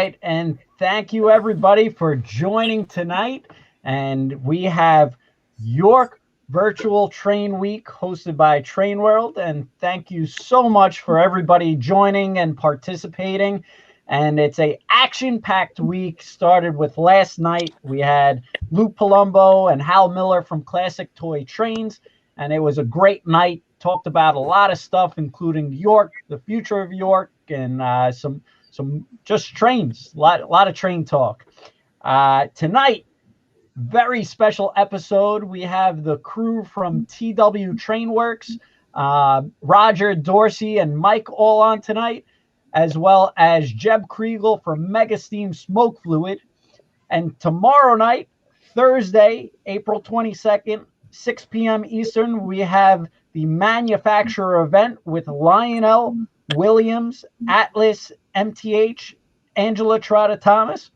right. And thank you, everybody, for joining tonight. And we have York Virtual Train Week hosted by Train World. And thank you so much for everybody joining and participating. And it's a action-packed week. Started with last night. We had Lou Palumbo and Hal Miller from Classic Toy Trains. And it was a great night. Talked about a lot of stuff, including York, the future of York, and some just trains, a lot of train talk. Tonight, very special episode. We have the crew from TW TrainWorx, Roger, Dorsey, and Mike all on tonight, as well as Jeb Kriegel from Mega Steam Smoke Fluid. And tomorrow night, Thursday, April 22nd, 6 p.m. Eastern, we have the manufacturer event with Lionel Williams, Atlas, MTH, Angela Trotta Thomas,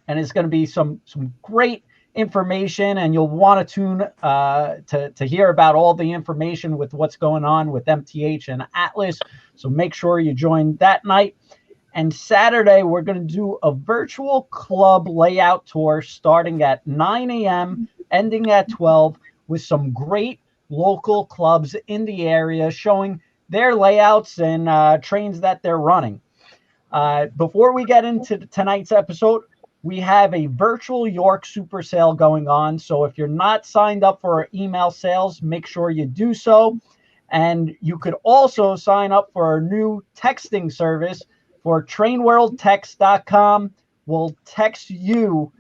and it's going to be some great information, and you'll want to tune to hear about all the information with what's going on with MTH and Atlas. So make sure you join that night. And Saturday, we're going to do a virtual club layout tour starting at 9 a.m., ending at 12, with some great local clubs in the area showing their layouts and trains that they're running. Before we get into tonight's episode, we have a virtual York super sale going on. So if you're not signed up for our email sales, make sure you do so. And you could also sign up for our new texting service for trainworldtext.com. We'll text you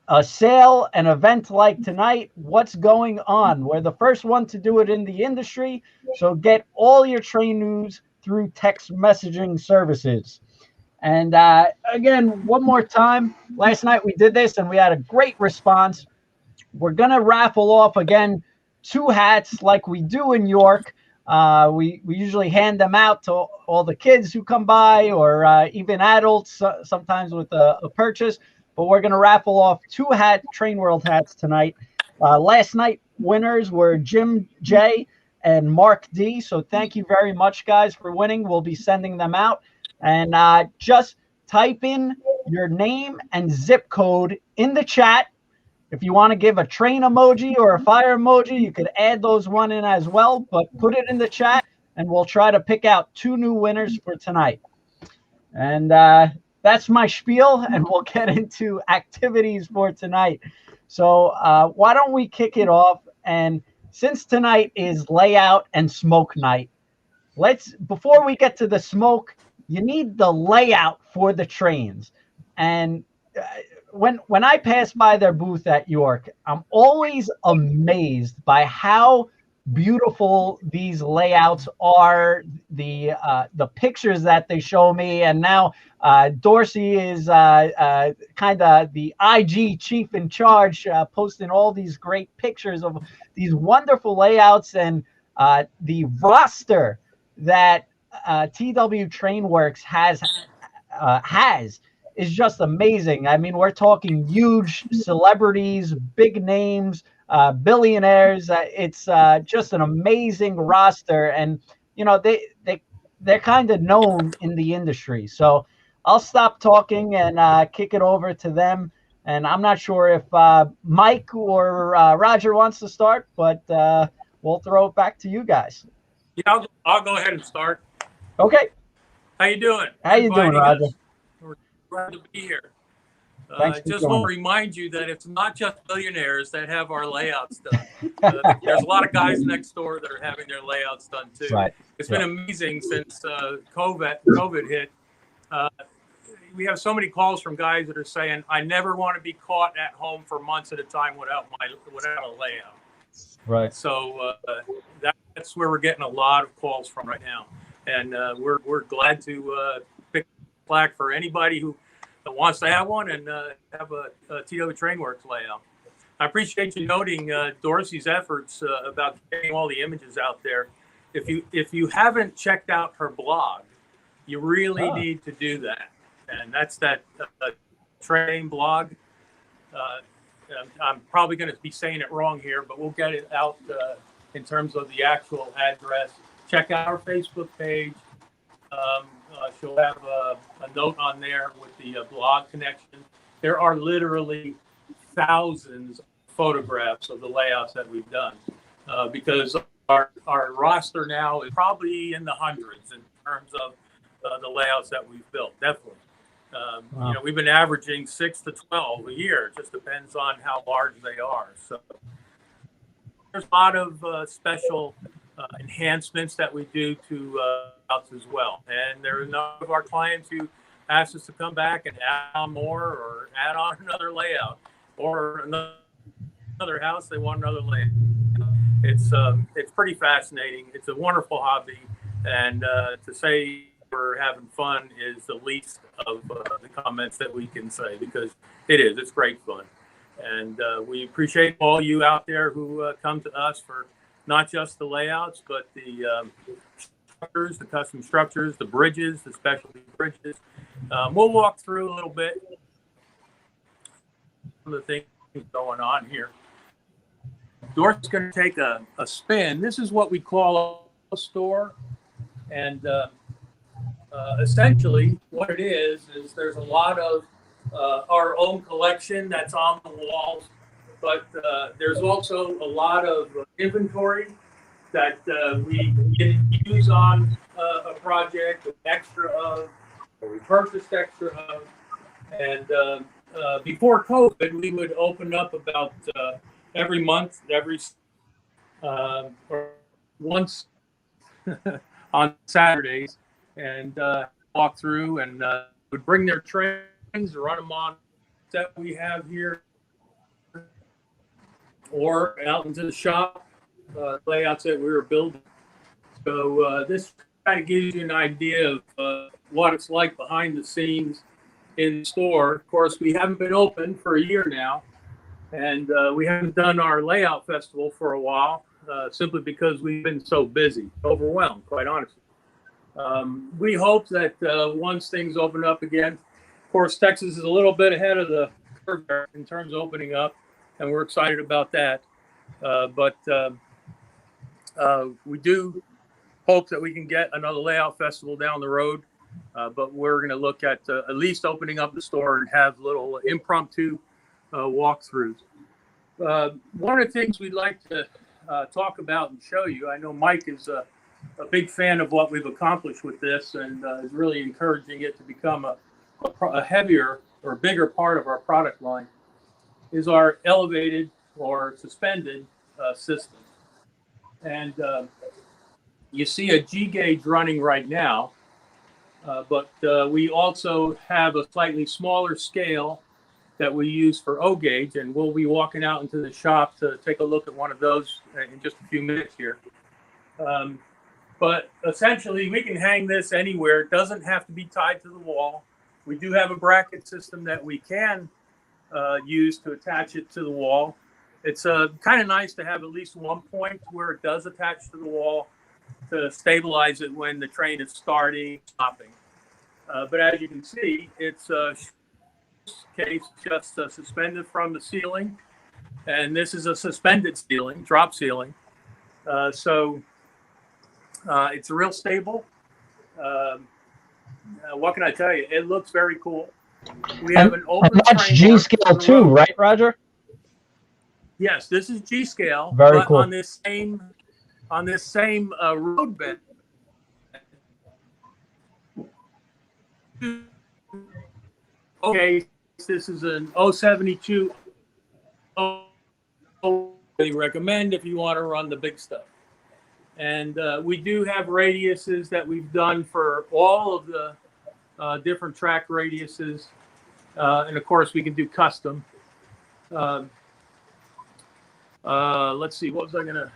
a sale, an event like tonight, what's going on. We're the first one to do it in the industry, so get all your train news through text messaging services. And again, one more time, last night we did this and we had a great response. We're going to raffle off again 2 hats like we do in York. We usually hand them out to all the kids who come by, or even adults, sometimes with a purchase. But we're going to raffle off 2 Train World hats tonight. Last night, winners were Jim J. and Mark D. So thank you very much, guys, for winning. We'll be sending them out. And just type in your name and zip code in the chat. If you want to give a train emoji or a fire emoji, you could add those one in as well. But put it in the chat, and we'll try to pick out 2 new winners for tonight. And that's my spiel, and we'll get into activities for tonight. So why don't we kick it off? And since tonight is layout and smoke night, before we get to the smoke, you need the layout for the trains. And when I pass by their booth at York, I'm always amazed by how beautiful these layouts are, the pictures that they show me. And now Dorsey is kind of the IG chief in charge, posting all these great pictures of these wonderful layouts, and the roster that TW TrainWorx has is just amazing. I mean, we're talking huge celebrities, big names, billionaires. It's just an amazing roster, and you know they're kind of known in the industry. So I'll stop talking and kick it over to them. And I'm not sure if Mike or Roger wants to start, but we'll throw it back to you guys. Yeah, I'll go ahead and start. Okay. How you doing? How you doing, Roger? We're glad to be here. Just want to remind you that it's not just billionaires that have our layouts done. There's a lot of guys next door that are having their layouts done too. Right. It's been amazing since COVID hit. We have so many calls from guys that are saying, "I never want to be caught at home for months at a time without a layout." Right. So that's where we're getting a lot of calls from right now, and we're glad to pick slack for anybody who wants to have one and have a TW TrainWorx layout. I appreciate you noting Dorsey's efforts about getting all the images out there. If you haven't checked out her blog, you really need to do that, and that's that train blog. I'm probably going to be saying it wrong here, but we'll get it out in terms of the actual address. Check out our Facebook page. she'll have a note on there with the blog connection. There are literally thousands of photographs of the layouts that we've done because our roster now is probably in the hundreds in terms of the layouts that we've built. Definitely. Wow. You know, we've been averaging 6 to 12 a year. It just depends on how large they are. So there's a lot of special enhancements that we do to layouts as well. And there are a number of our clients who ask us to come back and add on more or add on another layout or another house. They want another layout. It's pretty fascinating. It's a wonderful hobby. And to say we're having fun is the least of the comments that we can say, because it's great fun. And we appreciate all you out there who come to us for not just the layouts, but the structures, the custom structures, the bridges, the specialty bridges. We'll walk through a little bit of the things going on here. Dorothy's going to take a spin. This is what we call a store. And essentially what it is there's a lot of our own collection that's on the walls, but there's also a lot of inventory that we didn't use on a project, extra of, or we purchased extra of. And before COVID, we would open up about every month, or once on Saturdays, and walk through and would bring their trains, run them on that we have here, or out into the shop, layouts that we were building. So this kind of gives you an idea of what it's like behind the scenes in the store. Of course, we haven't been open for a year now, and we haven't done our layout festival for a while, simply because we've been so busy, overwhelmed, quite honestly. We hope that once things open up again, of course, Texas is a little bit ahead of the curve in terms of opening up, and we're excited about that. But we do hope that we can get another layout festival down the road. But we're going to look at least opening up the store and have little impromptu walkthroughs. One of the things we'd like to talk about and show you, I know Mike is a big fan of what we've accomplished with this, and is really encouraging it to become a heavier or bigger part of our product line, is our elevated or suspended system. And you see a G gauge running right now, but we also have a slightly smaller scale that we use for O gauge, and we'll be walking out into the shop to take a look at one of those in just a few minutes here. But essentially, we can hang this anywhere. It doesn't have to be tied to the wall. We do have a bracket system that we can use to attach it to the wall. It's kind of nice to have at least one point where it does attach to the wall to stabilize it when the train is starting, stopping. But as you can see, it's case just suspended from the ceiling, and this is a suspended ceiling, drop ceiling. So it's real stable. What can I tell you? It looks very cool. We have an open. And that's G scale too, right, Roger? Yes, this is G scale. Very cool. On this same road bed. Okay, this is an 072. They recommend if you want to run the big stuff. And we do have radiuses that we've done for all of the different track radiuses. And of course, we can do custom. Let's see, what was I going to?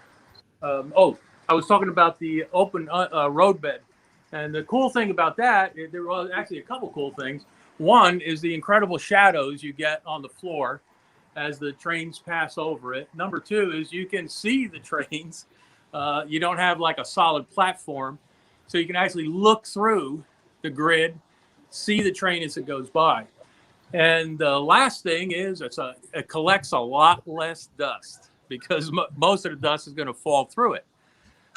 I was talking about the open road bed. And the cool thing about that, there was actually a couple cool things. One is the incredible shadows you get on the floor as the trains pass over it. Number two is you can see the trains. You don't have like a solid platform, so you can actually look through the grid, see the train as it goes by. And the last thing is it collects a lot less dust, because most of the dust is going to fall through it.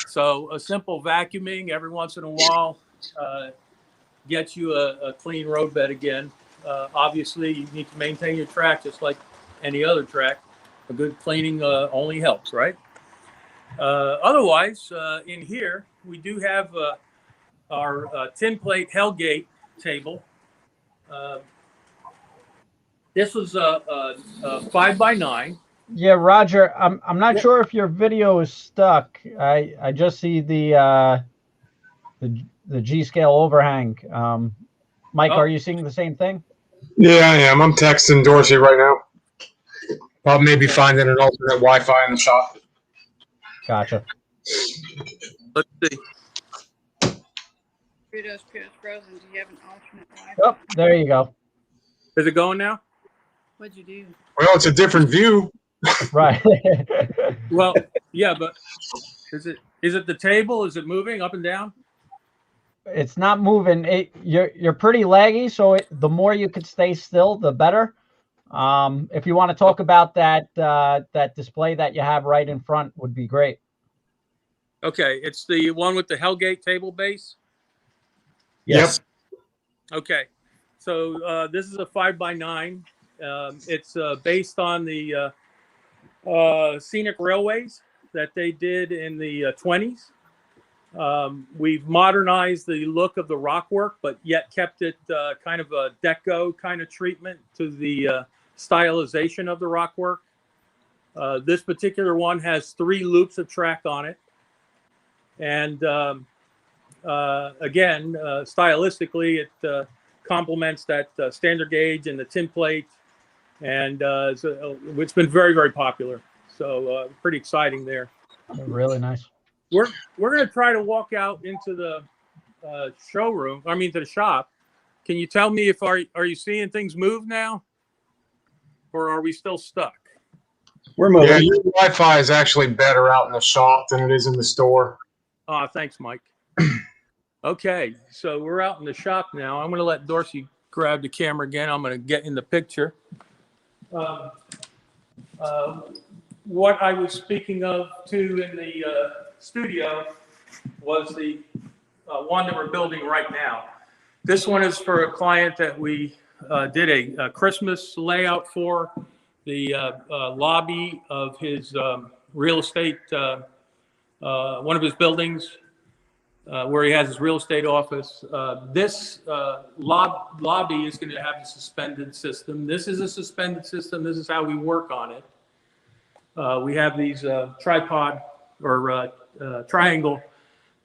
So a simple vacuuming every once in a while get you a clean roadbed again. Obviously, you need to maintain your track just like any other track. A good cleaning only helps, right? Otherwise, in here, we do have our tin plate Hellgate table. This was a 5x9. Yeah, Roger, I'm not sure if your video is stuck. I just see the G scale overhang. Mike, are you seeing the same thing? Yeah, I am. I'm texting Dorsey right now. I'll maybe finding an alternate Wi-Fi in the shop. Gotcha. Let's see. Kudos, frozen. Do you have an alternate Wi-Fi? Oh, there you go. Is it going now? What'd you do? Well, it's a different view. Right. Well, yeah, but is it the table? Is it moving up and down? It's not moving. You're pretty laggy, so the more you could stay still, the better. If you want to talk about that display that you have right in front, would be great. Okay, it's the one with the Hellgate table base. Yes. Yep. Okay, so this is a 5x9. It's based on the scenic railways that they did in the 20s. We've modernized the look of the rockwork, but yet kept it kind of a deco kind of treatment to the stylization of the rockwork. This particular one has 3 loops of track on it. And again, stylistically, it complements that standard gauge and the tin plate. And it's been very, very popular. So pretty exciting there. Really nice. We're going to try to walk out into the showroom. I mean, to the shop. Can you tell me if are you seeing things move now, or are we still stuck? We're moving. Yeah, your Wi-Fi is actually better out in the shop than it is in the store. Thanks, Mike. Okay, so we're out in the shop now. I'm going to let Dorsey grab the camera again. I'm going to get in the picture. What I was speaking of too in the studio was the one that we're building right now. This one is for a client that we did a Christmas layout for, the lobby of his real estate, one of his buildings where he has his real estate office. This lobby is going to have a suspended system. This is a suspended system. This is how we work on it. We have these tripod or triangle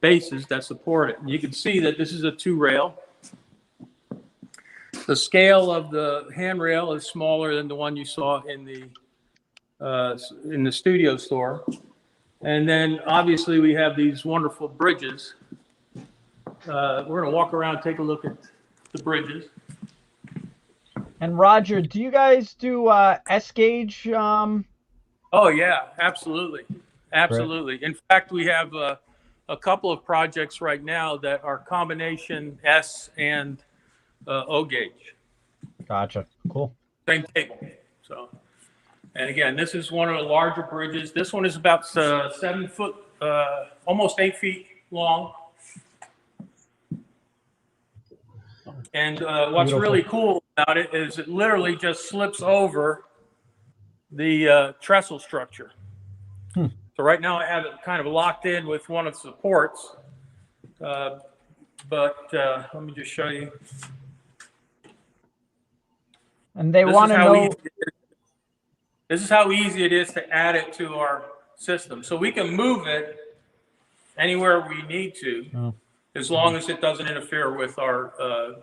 bases that support it. And you can see that this is a 2-rail. The scale of the handrail is smaller than the one you saw in the studio store. And then obviously we have these wonderful bridges. We're going to walk around and take a look at the bridges. And Roger, do you guys do S-gauge? Oh yeah, absolutely. Absolutely. In fact, we have a couple of projects right now that are combination S and O gauge. Gotcha. Cool. Same table. So, and again, this is one of the larger bridges. This one is about 7 foot, almost 8 feet long. And what's really cool about it is it literally just slips over the trestle structure. So right now I have it kind of locked in with one of the supports, but let me just show you. And they want to know. This is how easy it is to add it to our system. So we can move it anywhere we need to, as long as it doesn't interfere with our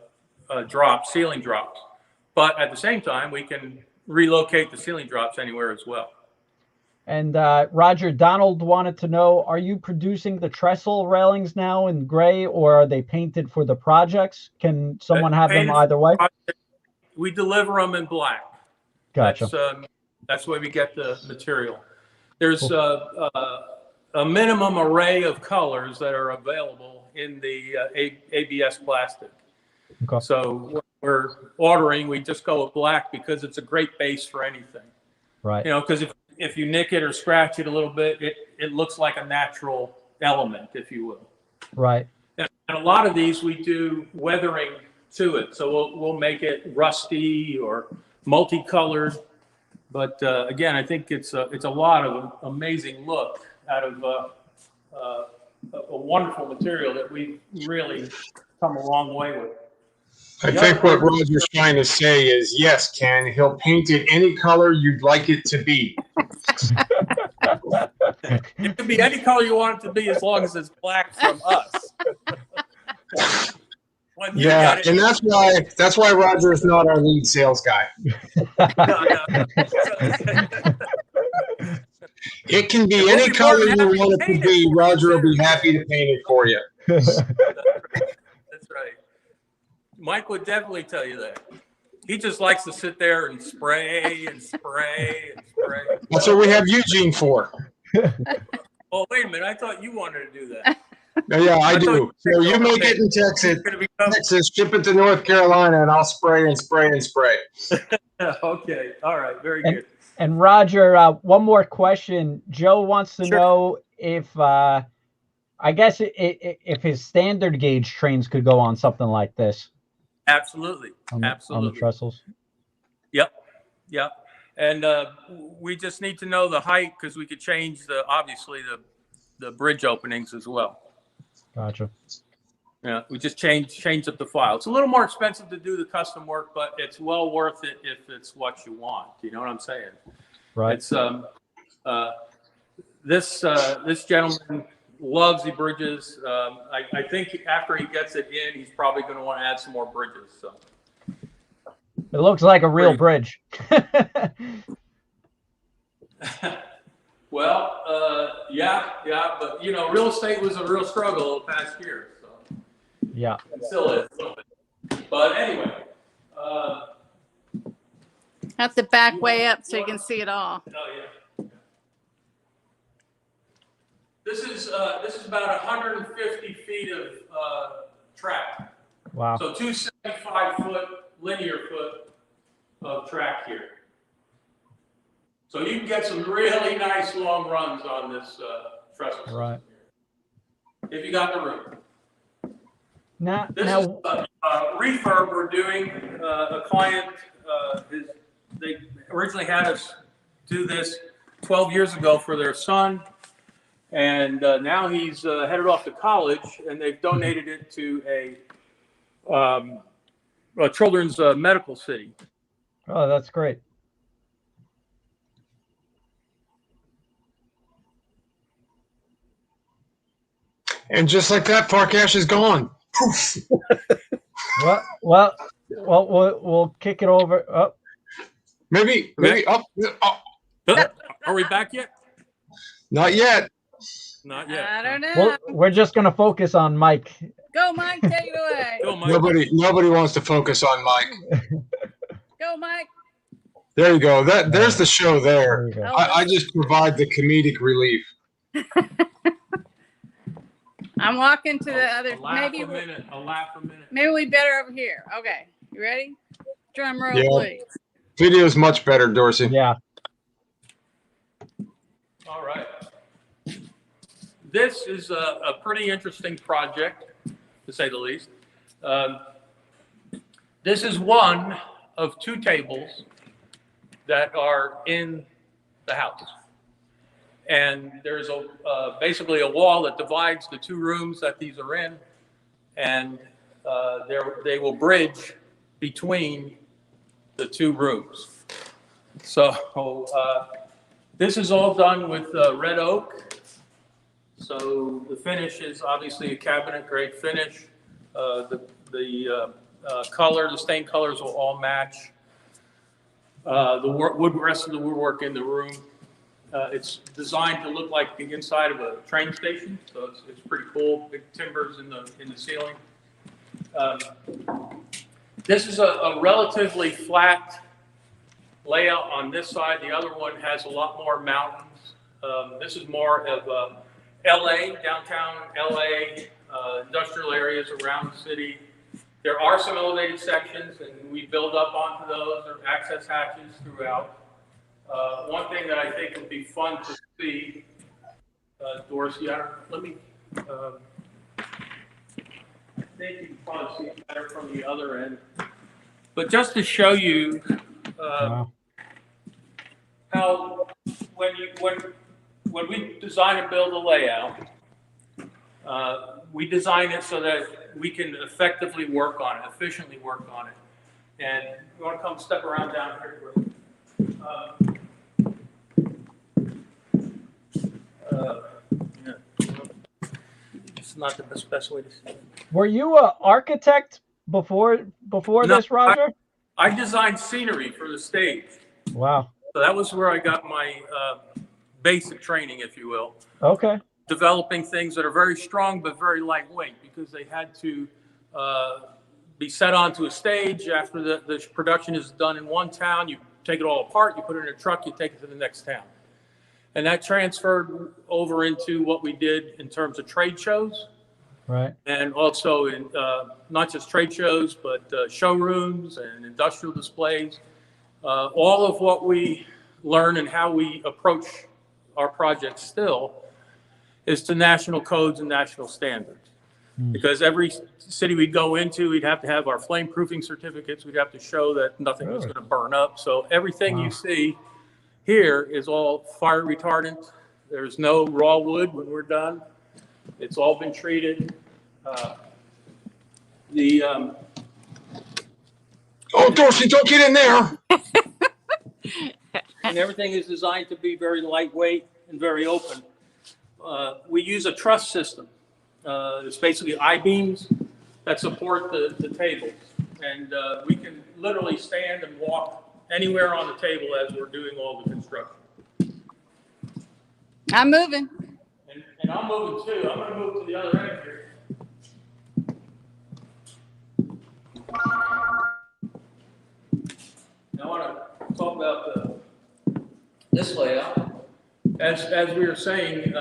ceiling drops. But at the same time, we can relocate the ceiling drops anywhere as well. And Roger, Donald wanted to know, are you producing the trestle railings now in gray, or are they painted for the projects? Can someone have them either way? We deliver them in black. Gotcha. That's where we get the material. There's a minimum array of colors that are available in the ABS plastic. Okay. So when we're ordering, we just go with black because it's a great base for anything. Right. You know, because if you nick it or scratch it a little bit, it looks like a natural element, if you will. Right. And And a lot of these we do weathering to it, so we'll make it rusty or multicolored. But again, I think it's a lot of amazing look out of a wonderful material that we've really come a long way with. I think what Roger's trying to say is, yes, Ken, he'll paint it any color you'd like it to be. It can be any color you want it to be as long as it's black from us. Yeah, and that's why Roger is not our lead sales guy. No. It can be any color you want it to be. Roger will be happy to paint it for you. That's right. Mike would definitely tell you that. He just likes to sit there and spray and spray and spray. That's what we have Eugene for. Oh, wait a minute. I thought you wanted to do that. Yeah, I do. So you make it in Texas, ship it to North Carolina, and I'll spray and spray and spray. Okay. All right. Very good. And Roger, one more question. Joe wants to know if, I guess, if his standard gauge trains could go on something like this. Absolutely. Absolutely. On the trestles. Yep. And we just need to know the height because we could change obviously the bridge openings as well. Gotcha. Yeah, we just change up the file. It's a little more expensive to do the custom work, but it's well worth it if it's what you want. You know what I'm saying? Right. It's this gentleman loves the bridges. I think after he gets it in, he's probably going to want to add some more bridges. So it looks like a real bridge. Well, yeah, but you know, real estate was a real struggle the past year. So yeah, it still is a little bit. But anyway, have to back way up so you can see it all. Oh yeah. This is about 150 feet of track. Wow. So 275-foot linear foot of track here. So you can get some really nice long runs on this trestle system. Right. If you got the room. This now, is a refurb we're doing. A client, they originally had us do this 12 years ago for their son. And now he's headed off to college, and they've donated it to a children's medical city. Oh, that's great. And just like that, Farkash is gone. Poof. Well, we'll kick it over. Oh. Maybe. Are we back yet? Not yet. Not yet. I don't know. Well, we're just gonna focus on Mike. Go, Mike. Take it away. Go, Mike. Nobody wants to focus on Mike. Go, Mike. There you go. There's the show there. There you go. I just provide the comedic relief. I'm walking to the other. A laugh a minute. Maybe we better over here. Okay, you ready? Drum roll, Yeah. please. Video's much better, Dorsey. Yeah. All right. This is a pretty interesting project, to say the least. This is one of two tables that are in the house. And there's basically a wall that divides the two rooms that these are in. And they will bridge between the two rooms. So this is all done with red oak. So the finish is obviously a cabinet grade finish. The color, the stain colors will all match. The rest of the woodwork in the room. It's designed to look like the inside of a train station, so it's pretty cool. Big timbers in the ceiling. This is a relatively flat layout on this side. The other one has a lot more mountains. This is more of LA, downtown LA, industrial areas around the city. There are some elevated sections, and we build up onto those. There are access hatches throughout. One thing that I think would be fun to see, Dorsey, let me think you can probably see it better from the other end. But just to show you Wow. how when we design and build a layout, we design it so that we can effectively work on it, efficiently work on it. And you want to come step around down here. It's not the best way to see it. Were you an architect before No, this, Roger? I designed scenery for the stage. Wow. So that was where I got my basic training, if you will. Okay. Developing things that are very strong but very lightweight, because they had to be set onto a stage. After the production is done in one town, you take it all apart, you put it in a truck, you take it to the next town. And that transferred over into what we did in terms of trade shows. Right. And also in not just trade shows, but showrooms and industrial displays. All of what we learn and how we approach our projects still is to national codes and national standards. Because every city we'd go into, we'd have to have our flame proofing certificates. We'd have to show that nothing was going to burn up. So everything you see here is all fire retardant. There's no raw wood when we're done. It's all been treated. Oh, Dorsey, don't get in there. And everything is designed to be very lightweight and very open. We use a truss system. It's basically I-beams that support the tables. And we can literally stand and walk anywhere on the table as we're doing all the construction. I'm moving. And I'm moving too. I'm going to move to the other end here. Now I want to talk about this layout. As we were saying,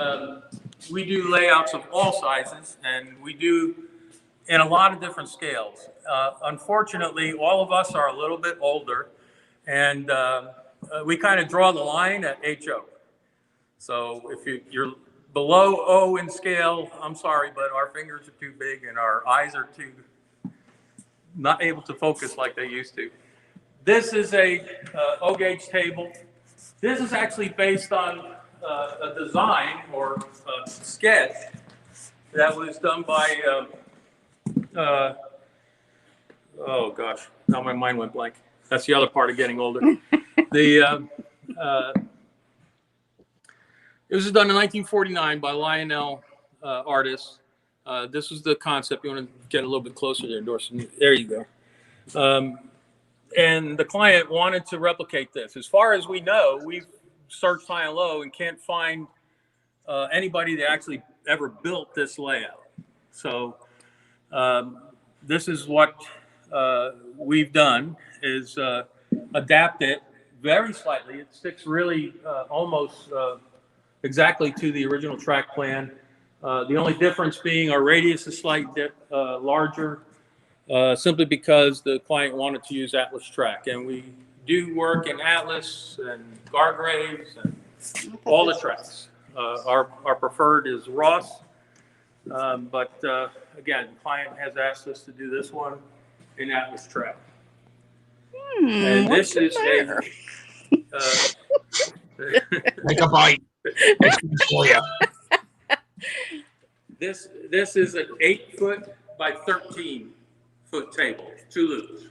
we do layouts of all sizes, and we do in a lot of different scales. Unfortunately, all of us are a little bit older, and we kind of draw the line at HO. So if you're below O in scale, I'm sorry, but our fingers are too big and our eyes are too not able to focus like they used to. This is a O gauge table. This is actually based on a design or a sketch that was done by, oh gosh, now my mind went blank. That's the other part of getting older. It was done in 1949 by Lionel artists. This was the concept. You want to get a little bit closer there, Dorsey. There you go. And the client wanted to replicate this. As far as we know, we've searched high and low and can't find anybody that actually ever built this layout. So this is what we've done, is adapt it very slightly. It sticks really almost exactly to the original track plan. The only difference being our radius is slightly larger, simply because the client wanted to use Atlas track. And we do work in Atlas and Gargraves and all the tracks. Our preferred is Ross, but again, the client has asked us to do this one in Atlas track. And this is Make a bite. This is an 8-foot by 13-foot table, 2 loops.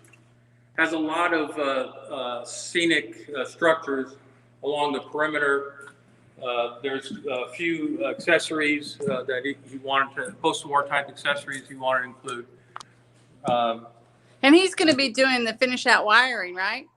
Has a lot of scenic structures along the perimeter. There's a few accessories that he wanted to, post-war type accessories he wanted to include. And he's going to be doing the finish out wiring, right?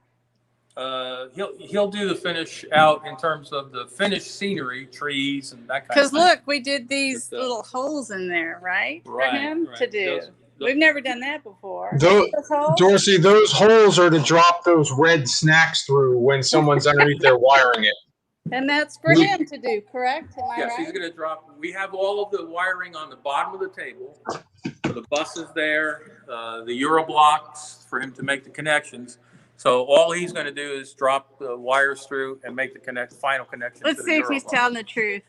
He'll do the finish out in terms of the finished scenery, trees, and that kind of thing. Because look, we did these little holes in there, right? For him to do. We've never done that before. Dorsey, those holes are to drop those red snacks through when someone's underneath there wiring it. And that's for him to do, correct? Am I Yes, right? he's going to drop. We have all of the wiring on the bottom of the table. So the bus is there, the Euro blocks for him to make the connections. So all he's going to do is drop the wires through and make the final connection. Let's see if he's telling the truth.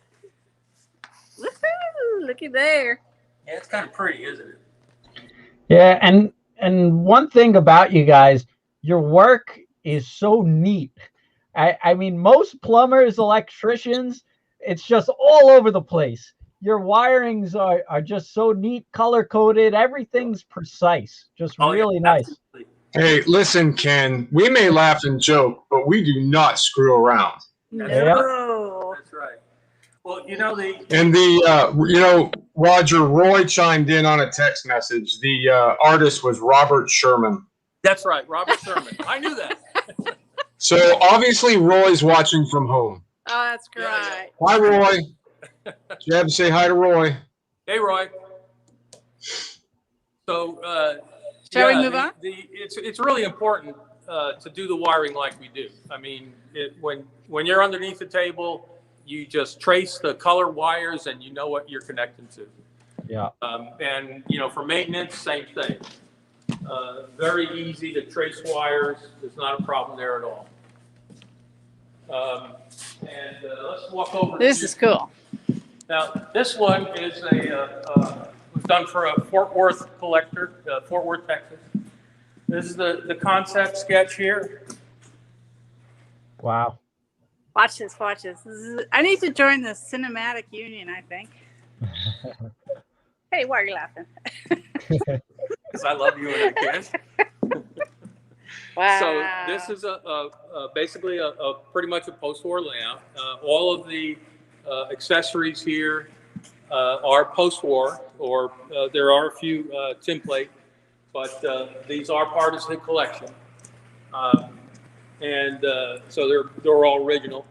Woohoo! Looky there. Yeah, it's kind of pretty, isn't it? Yeah, and one thing about you guys, your work is so neat. I mean, most plumbers, electricians, it's just all over the place. Your wirings are just so neat, color coded. Everything's precise. Just Oh, yeah, really nice. absolutely. Hey, listen, Ken, we may laugh and joke, but we do not screw around. No. That's right. Well, you know, And Roger Roy chimed in on a text message. The artist was Robert Sherman. that's right, Robert Sherman. I knew that. So obviously Roy's watching from home. Oh, that's great. Yeah, Hi, Roy. You have to say hi to Roy. Hey, Roy. So, Shall we move on? It's really important to do the wiring like we do. I mean, when you're underneath the table, you just trace the color wires and you know what you're connecting to. Yeah. And for maintenance, same thing. Very easy to trace wires. There's not a problem there at all. Let's walk over. This is cool. Now, this one is was done for a Fort Worth collector, Fort Worth, Texas. This is the concept sketch here. Wow. Watch this. Watch this. I need to join the cinematic union, I think. Hey, why are you laughing? Because I love you and I can't. Wow. So this is basically a pretty much a post-war layout. All of the accessories here are post-war, or there are a few template, but these are part of the collection, so they're all original.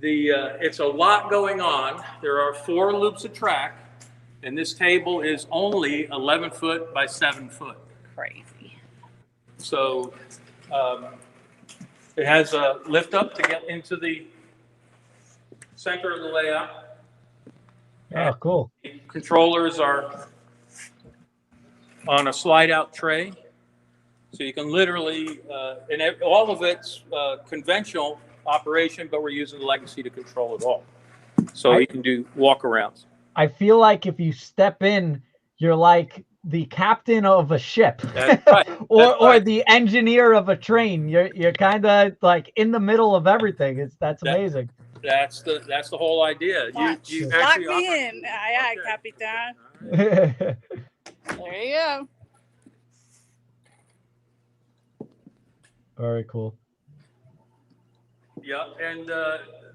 It's a lot going on. There are 4 loops of track, and this table is only 11 foot by 7 foot. Crazy. So it has a lift up to get into the center of the layout. Oh, cool. The controllers are on a slide out tray. So you can literally, and all of it's conventional operation, but we're using the legacy to control it all. So you can do walk arounds. I feel like if you step in, you're like the captain of a ship. That's right. or the engineer of a train. You're kind of like in the middle of everything. That's amazing. That's the whole idea. You Lock actually me in. Aye, aye, Capitan. Right. There you go. Very cool. Yeah, and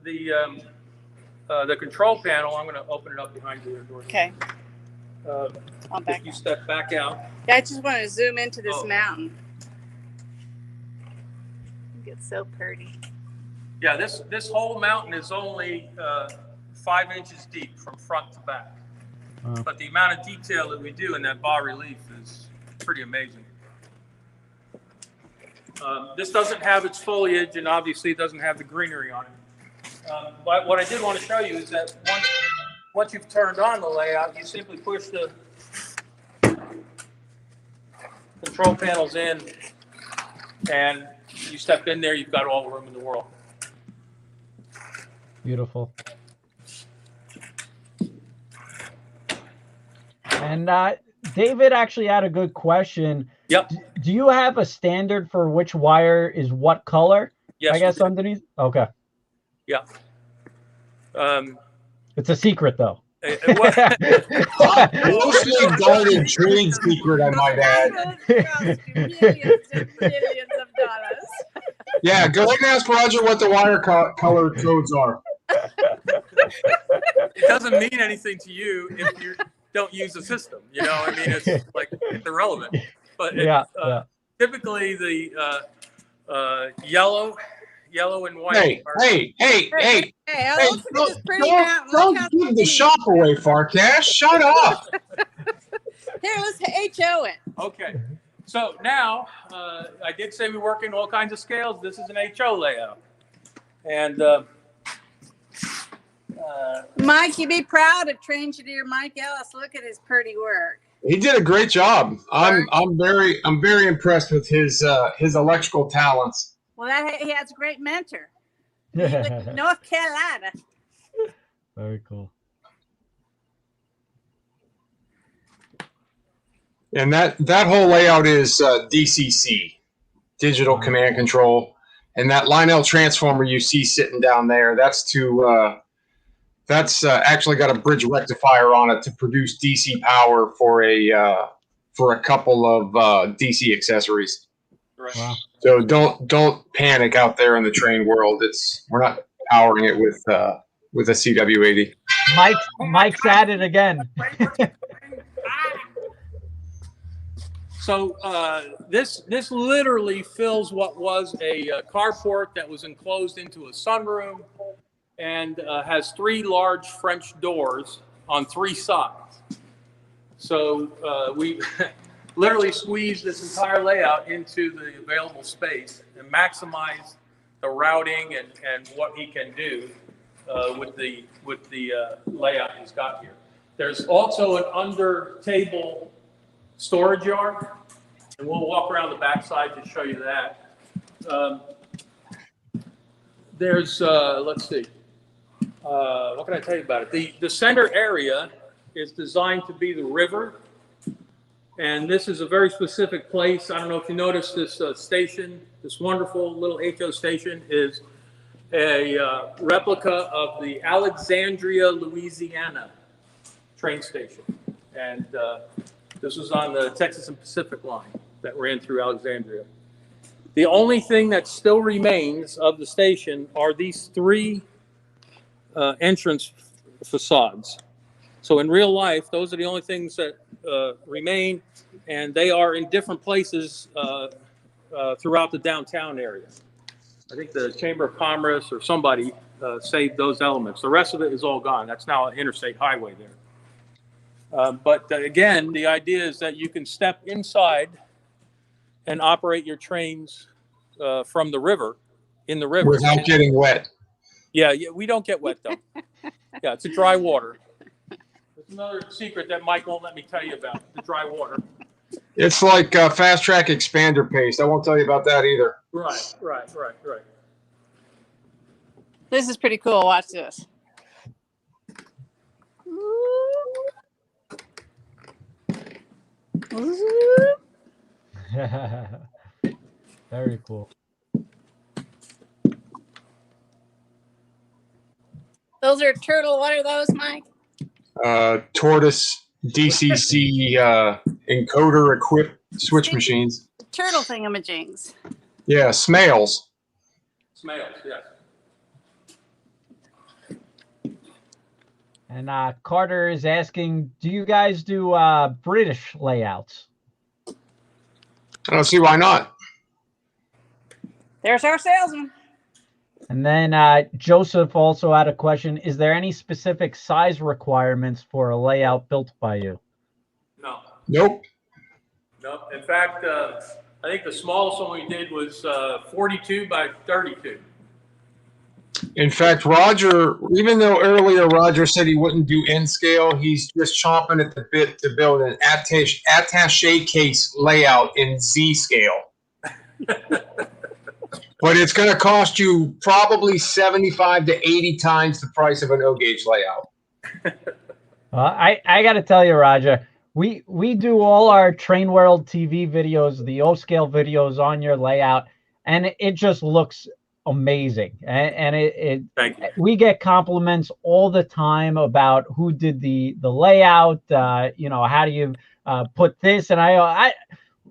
the control panel, I'm going to open it up behind you. Okay. I'm back. If you step back out. Yeah, I just want to zoom into this mountain. It's so pretty. Yeah, this whole mountain is only 5 inches deep from front to back. But the amount of detail that we do in that bas relief is pretty amazing. This doesn't have its foliage, and obviously it doesn't have the greenery on it. But what I did want to show you is that once you've turned on the layout, you simply push the control panels in, and you step in there, you've got all the room in the world. Beautiful. And David actually had a good question. Yep. Do you have a standard for which wire is what color? Yes. I guess underneath. Okay. Yeah. It's a secret, though. Mostly guarded trade secret, I might add. Millions and millions of dollars. Yeah, go ahead and ask Roger what the wire color codes are. It doesn't mean anything to you if you don't use the system. You know, I mean, it's like it's irrelevant. But typically the yellow and white. Hey! Don't give the shop away, Farcash. Shut up. Here, let's HO it. Okay. So now, I did say we work in all kinds of scales. This is an HO layout. And Mike, you be proud of train engineer Mike Ellis. Look at his pretty work. He did a great job. I'm very impressed with his electrical talents. Well, he has a great mentor. North Carolina. Very cool. And that whole layout is DCC, digital command control. And that Lionel transformer you see sitting down there, that's actually got a bridge rectifier on it to produce DC power for a couple of DC accessories. Right. Wow. So don't panic out there in the train world. We're not powering it with a CW80. Mike's at it again. So this literally fills what was a carport that was enclosed into a sunroom, and has 3 large French doors on 3 sides. So we literally squeezed this entire layout into the available space and maximize the routing and what he can do with the layout he's got here. There's also an under table storage yard, and we'll walk around the backside to show you that. There's let's see, what can I tell you about it? The center area is designed to be the river, and this is a very specific place. I don't know if you noticed this station, this wonderful little HO station is a replica of the Alexandria, Louisiana train station, and this was on the Texas and Pacific line that ran through Alexandria. The only thing that still remains of the station are these 3 entrance facades. So in real life, those are the only things that remain, and they are in different places throughout the downtown area. I think the Chamber of Commerce or somebody saved those elements. The rest of it is all gone. That's now an interstate highway there. But again, the idea is that you can step inside and operate your trains from the river, in the river. Without getting wet. Yeah, we don't get wet though. Yeah, it's a dry water. There's another secret that Mike won't let me tell you about, the dry water. It's like fast track expander paste. I won't tell you about that either. Right. This is pretty cool. Watch this. Very cool. Those are turtle. What are those, Mike? Tortoise DCC encoder equipped switch machines. Turtle thingamajigs. Yeah, Smales. Smells, yes. And Carter is asking, do you guys do British layouts? I don't see why not. There's our salesman. And then Joseph also had a question. Is there any specific size requirements for a layout built by you? No. Nope. In fact, I think the smallest one we did was 42 by 32. In fact, Roger, even though earlier Roger said he wouldn't do N scale, he's just chomping at the bit to build an attaché case layout in Z scale. But it's going to cost you probably 75 to 80 times the price of an O-gauge layout. I got to tell you, Roger, we do all our Train World TV videos, the O-scale videos on your layout, and it just looks amazing. And Thank you. We get compliments all the time about who did the layout. How do you put this? And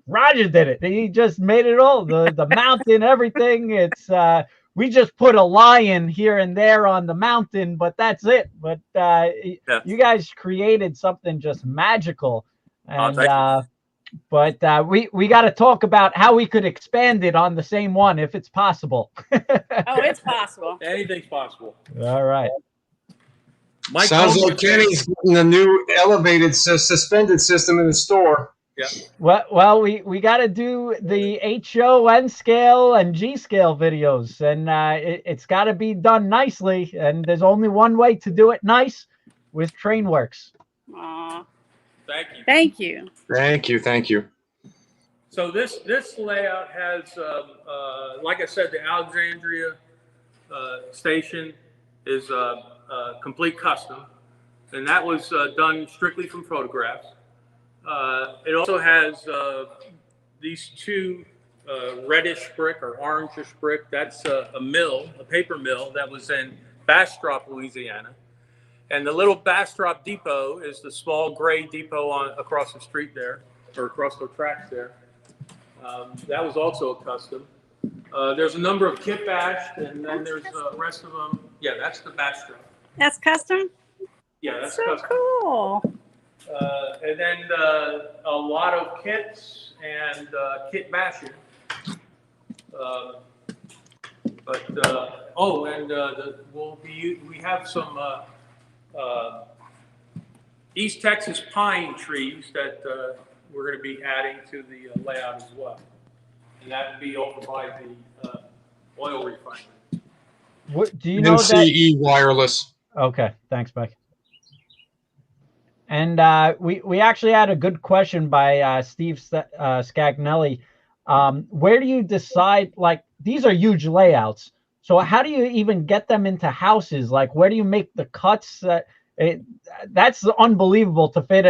Roger did it. He just made it all, the mountain, everything. It's we just put a lion here and there on the mountain, but that's it. But you guys created something just magical. And but we got to talk about how we could expand it on the same one if it's possible. Oh, it's possible. Anything's possible. All right. Mike Sounds like Kenny's getting a new elevated suspended system in the store. Yeah. Well, we got to do the HO, N scale, and G scale videos, and it's got to be done nicely. And there's only one way to do it nice, with TrainWorx. Aw. Thank you. Thank you. Thank you. So this layout has, like I said, the Alexandria station is complete custom, and that was done strictly from photographs. It also has these two reddish brick or orangish brick. That's a mill, a paper mill that was in Bastrop, Louisiana. And the little Bastrop depot is the small gray depot across the street there, or across the tracks there. That was also a custom. There's a number of kit bashed, and then there's the rest of them. Yeah, that's the Bastrop. That's custom? Yeah, that's so custom. Cool. And then a lot of kits and kit bashing. We have some East Texas pine trees that we're going to be adding to the layout as well, and that would be over by the oil refinery. What do you know MCE that? wireless. Okay, thanks, Mike. And we actually had a good question by Steve Scagnelli. Where do you decide, like, these are huge layouts, so how do you even get them into houses? Like, where do you make the cuts? That's unbelievable to fit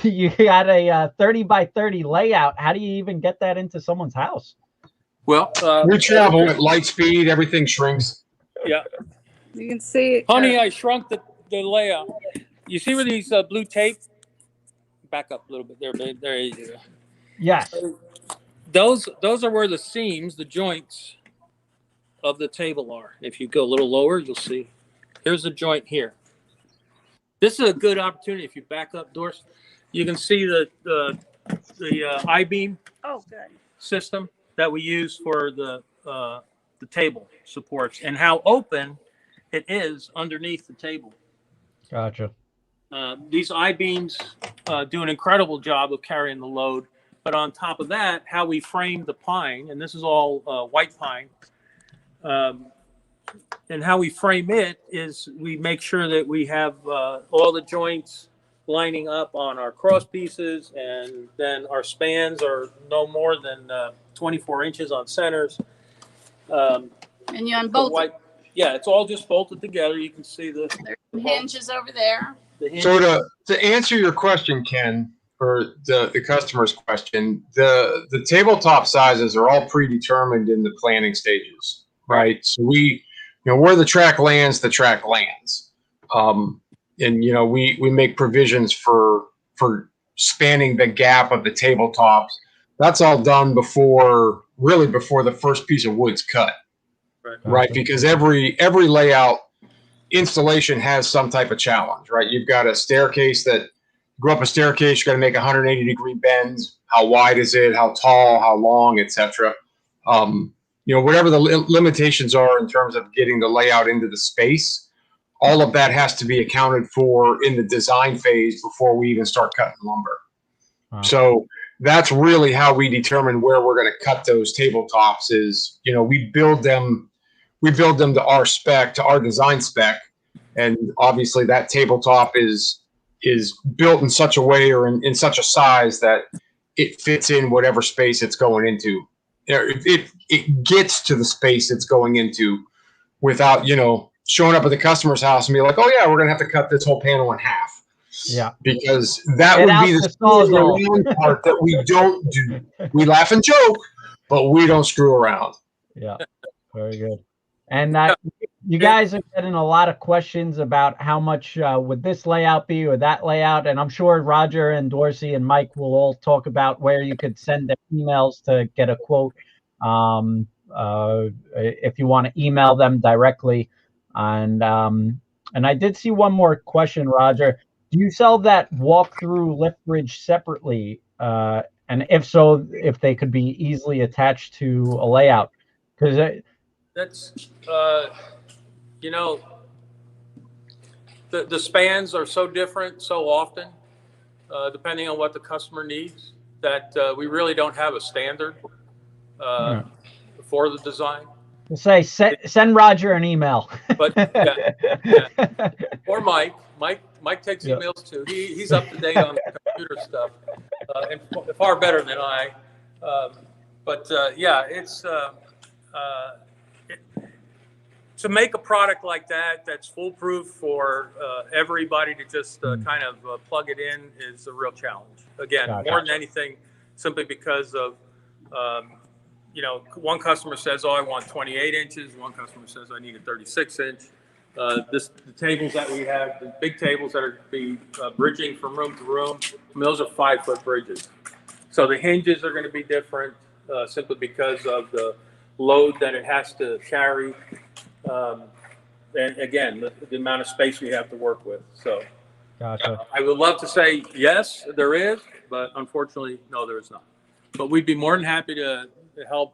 you got a 30 by 30 layout. How do you even get that into someone's house? Well, We travel at light speed, everything shrinks. Yeah. You can see. Honey, I shrunk the layout. You see where these blue tape? Back up a little bit. There you go. Yes. Those are where the seams, the joints of the table are. If you go a little lower, you'll see. Here's a joint here. This is a good opportunity. If you back up, Doris, you can see the I-beam system that we use for the table supports and how open it is underneath the table. Gotcha. These I-beams do an incredible job of carrying the load. But on top of that, how we frame the pine, and this is all white pine, and how we frame it is we make sure that we have all the joints lining up on our cross pieces, and then our spans are no more than 24 inches on centers. And you unbolt it. Yeah, it's all just bolted together. You can see There's some hinges over there. So to answer your question, Ken, or the customer's question, the tabletop sizes are all predetermined in the planning stages, right? So where the track lands, the track lands. And we make provisions for spanning the gap of the tabletops. That's all done before the first piece of wood's cut. Right? Because every layout installation has some type of challenge, right? You've got a staircase that go up a staircase, you got to make 180-degree bends. How wide is it? How tall? How long? Etc. Whatever the limitations are in terms of getting the layout into the space, all of that has to be accounted for in the design phase before we even start cutting lumber. Wow. So that's really how we determine where we're going to cut those tabletops. Is we build them to our spec, to our design spec, and obviously that tabletop is built in such a way or in such a size that it fits in whatever space it's going into. It gets to the space it's going into without, showing up at the customer's house and be like, oh yeah, we're going to have to cut this whole panel in half. Yeah. Because that would be the part that we don't do. We laugh and joke, but we don't screw around. Yeah. Very good. And you guys are getting a lot of questions about how much would this layout be or that layout. And I'm sure Roger and Dorsey and Mike will all talk about where you could send their emails to get a quote if you want to email them directly. And I did see one more question, Roger. Do you sell that walk-through lift bridge separately? And if so, if they could be easily attached to a layout? Because that's the spans are so different so often, depending on what the customer needs, that we really don't have a standard for the design. We'll say send Roger an email. But yeah. Or Mike. Mike takes emails too. He's up to date on computer stuff, and far better than I. It's to make a product like that that's foolproof for everybody to just kind of plug it in is a real challenge. Again, more than anything, simply because of you know, one customer says, "Oh, I want 28 inches." One customer says, "I need a 36-inch." The tables that we have, the big tables that are bridging from room to room, I mean, those are 5-foot bridges. So the hinges are going to be different simply because of the load that it has to carry. And again, the amount of space we have to work with. So I would love to say, yes, there is, but unfortunately, no, there is not. But we'd be more than happy to help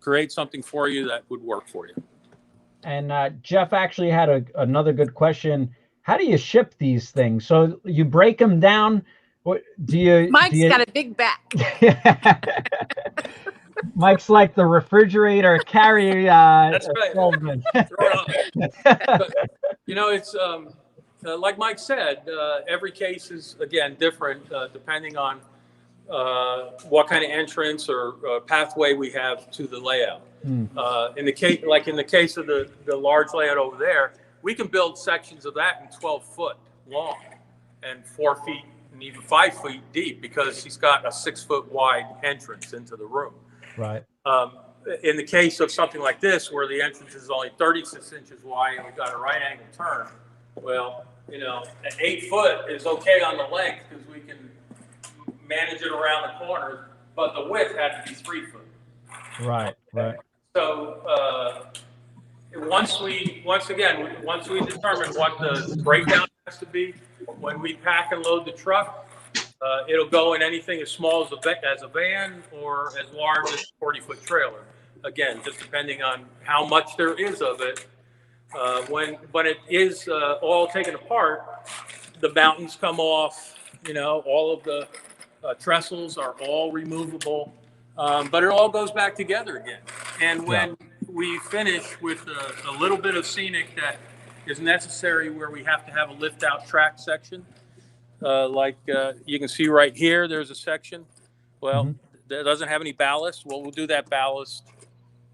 create something for you that would work for you. And Jeff actually had another good question. How do you ship these things? So you break them down. What do you? Mike's got a big back. Mike's like the refrigerator carrier. That's right. But, you know, it's like Mike said. Every case is again different depending on what kind of entrance or pathway we have to the layout. In the case, like in the case of the large layout over there, we can build sections of that in 12 foot long and 4 feet and even 5 feet deep because he's got a 6 foot wide entrance into the room. Right. In the case of something like this, where the entrance is only 36 inches wide and we've got a right angle turn, well, you know, an 8 foot is okay on the length because we can manage it around the corners, but the width had to be 3 foot. Right. So once we determine what the breakdown has to be, when we pack and load the truck, it'll go in anything as small as a van or as large as a 40-foot trailer. Again, just depending on how much there is of it. When it is all taken apart, the mountains come off. You know, all of the trestles are all removable, but it all goes back together again. And when we finish with a little bit of scenic that is necessary, where we have to have a lift out track section, like you can see right here, there's a section. Well, that doesn't have any ballast. Well, we'll do that ballast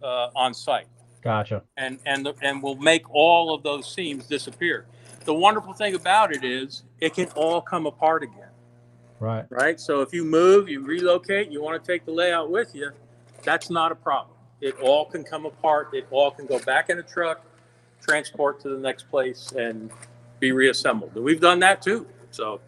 on site. Gotcha. And we'll make all of those seams disappear. The wonderful thing about it is it can all come apart again. Right. So if you move, you relocate, you want to take the layout with you, that's not a problem. It all can come apart. It all can go back in a truck, transport to the next place, and be reassembled. And we've done that too. So.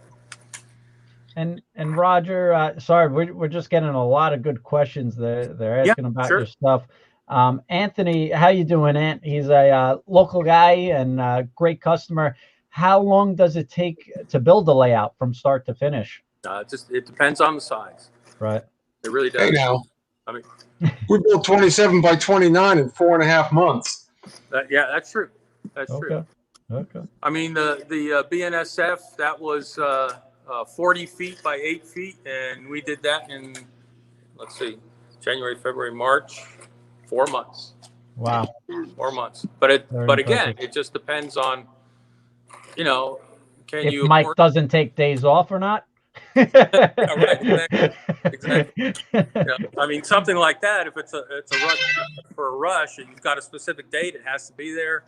And Roger, sorry, we're just getting a lot of good questions. They're asking about your stuff. Anthony, how you doing, Ant? He's a local guy and a great customer. How long does it take to build the layout from start to finish? It depends on the size. Right. It really does. Hey now, I mean, we built 27 by 29 in 4.5 months. Yeah, that's true. That's true. Okay. I mean, the BNSF, that was 40 feet by 8 feet, and we did that in, let's see, January, February, March, 4 months. Wow. 4 months. But again, it just depends on, you know, if Mike doesn't take days off or not. Right, exactly. Yeah. I mean, something like that. If it's a rush for a rush, and you've got a specific date, it has to be there.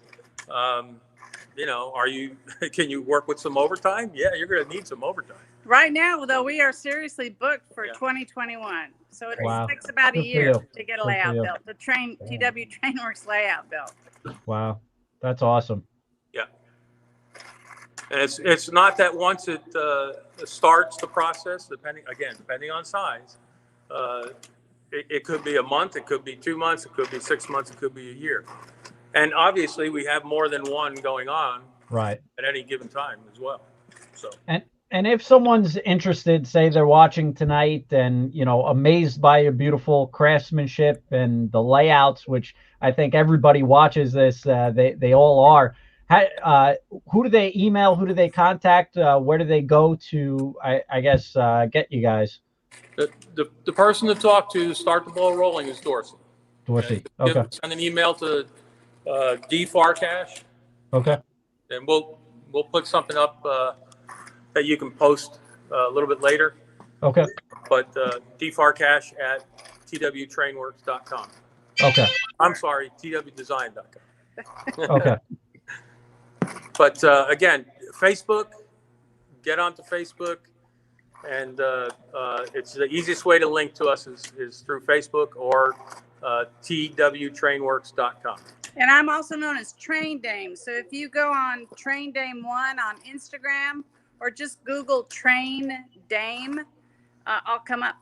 You know, can you work with some overtime? Yeah, you're going to need some overtime. Right now, though, we are seriously booked for 2021. So it takes about a year to get a layout built. The TW TrainWorx layout built. Wow, that's awesome. Yeah. And it's not that once it starts the process, depending on size, it could be a month, it could be 2 months, it could be 6 months, it could be a year. And obviously we have more than one going on at any given time as well. So and if someone's interested, say they're watching tonight and, you know, amazed by your beautiful craftsmanship and the layouts, which I think everybody watches this, they all are. Who do they email? Who do they contact? Where do they go to, I guess, get you guys? The person to talk to start the ball rolling is Dorsey. Okay. Send an email to DFarcash. Okay. And we'll put something up that you can post a little bit later. Okay. But DFarcash at twtrainworx.com. Okay. I'm sorry, twdesign.com. Okay. But again, Facebook, get onto Facebook, and it's the easiest way to link to us is through Facebook or twtrainworx.com. And I'm also known as Train Dame. So if you go on Train Dame 1 on Instagram or just Google Train Dame, I'll come up.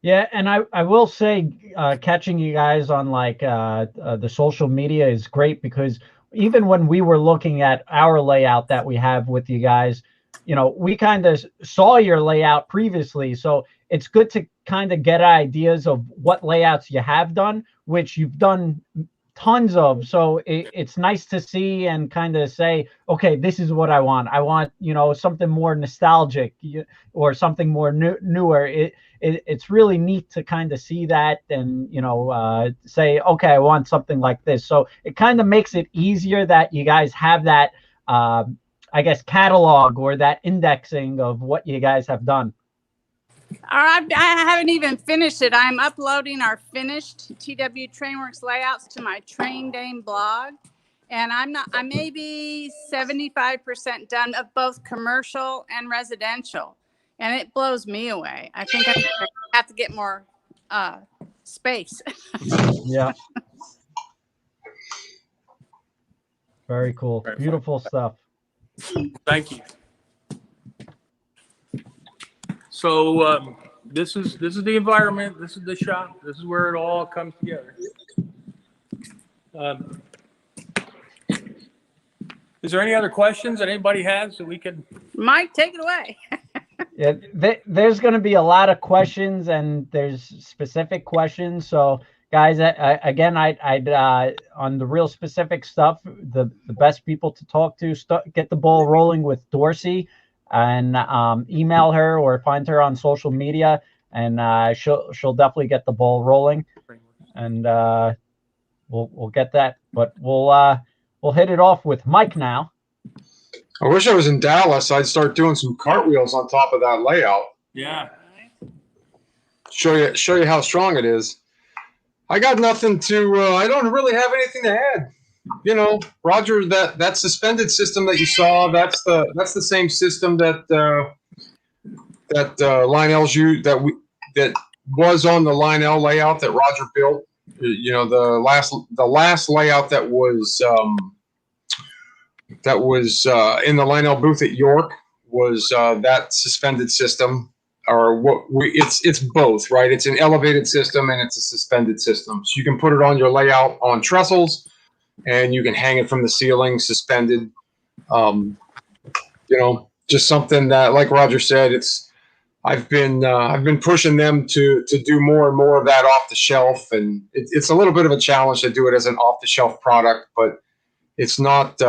Yeah, and I will say catching you guys on like the social media is great, because even when we were looking at our layout that we have with you guys, you know, we kind of saw your layout previously. So it's good to kind of get ideas of what layouts you have done, which you've done tons of. So it's nice to see and kind of say, okay, this is what I want. I want, you know, something more nostalgic or something more newer. It's really neat to kind of see that and, you know, say, okay, I want something like this. So it kind of makes it easier that you guys have that, I guess, catalog or that indexing of what you guys have done. I haven't even finished it. I'm uploading our finished TW TrainWorx layouts to my Train Dame blog. And I may be 75% done of both commercial and residential. And it blows me away. I think I have to get more space. Yeah. Very cool. Beautiful stuff. Thank you. So this is the environment. This is the shop. This is where it all comes together. Is there any other questions that anybody has that we can? Mike, take it away. Yeah, there's going to be a lot of questions, and there's specific questions. So, guys, again, I'd on the real specific stuff, the best people to talk to, get the ball rolling with Dorsey, and email her or find her on social media, and she'll definitely get the ball rolling, and we'll get that. But we'll hit it off with Mike now. I wish I was in Dallas. I'd start doing some cartwheels on top of that layout. Yeah. Show you how strong it is. I got nothing to. I don't really have anything to add. You know, Roger, that suspended system that you saw, that's the same system that Lionel's used, that was on the Lionel layout that Roger built. You know, the last layout that was in the Lionel booth at York was that suspended system, or it's both, right? It's an elevated system and it's a suspended system. So you can put it on your layout on trestles, and you can hang it from the ceiling suspended. You know, just something that, like Roger said, I've been pushing them to do more and more of that off the shelf, and it's a little bit of a challenge to do it as an off the shelf product, but it's not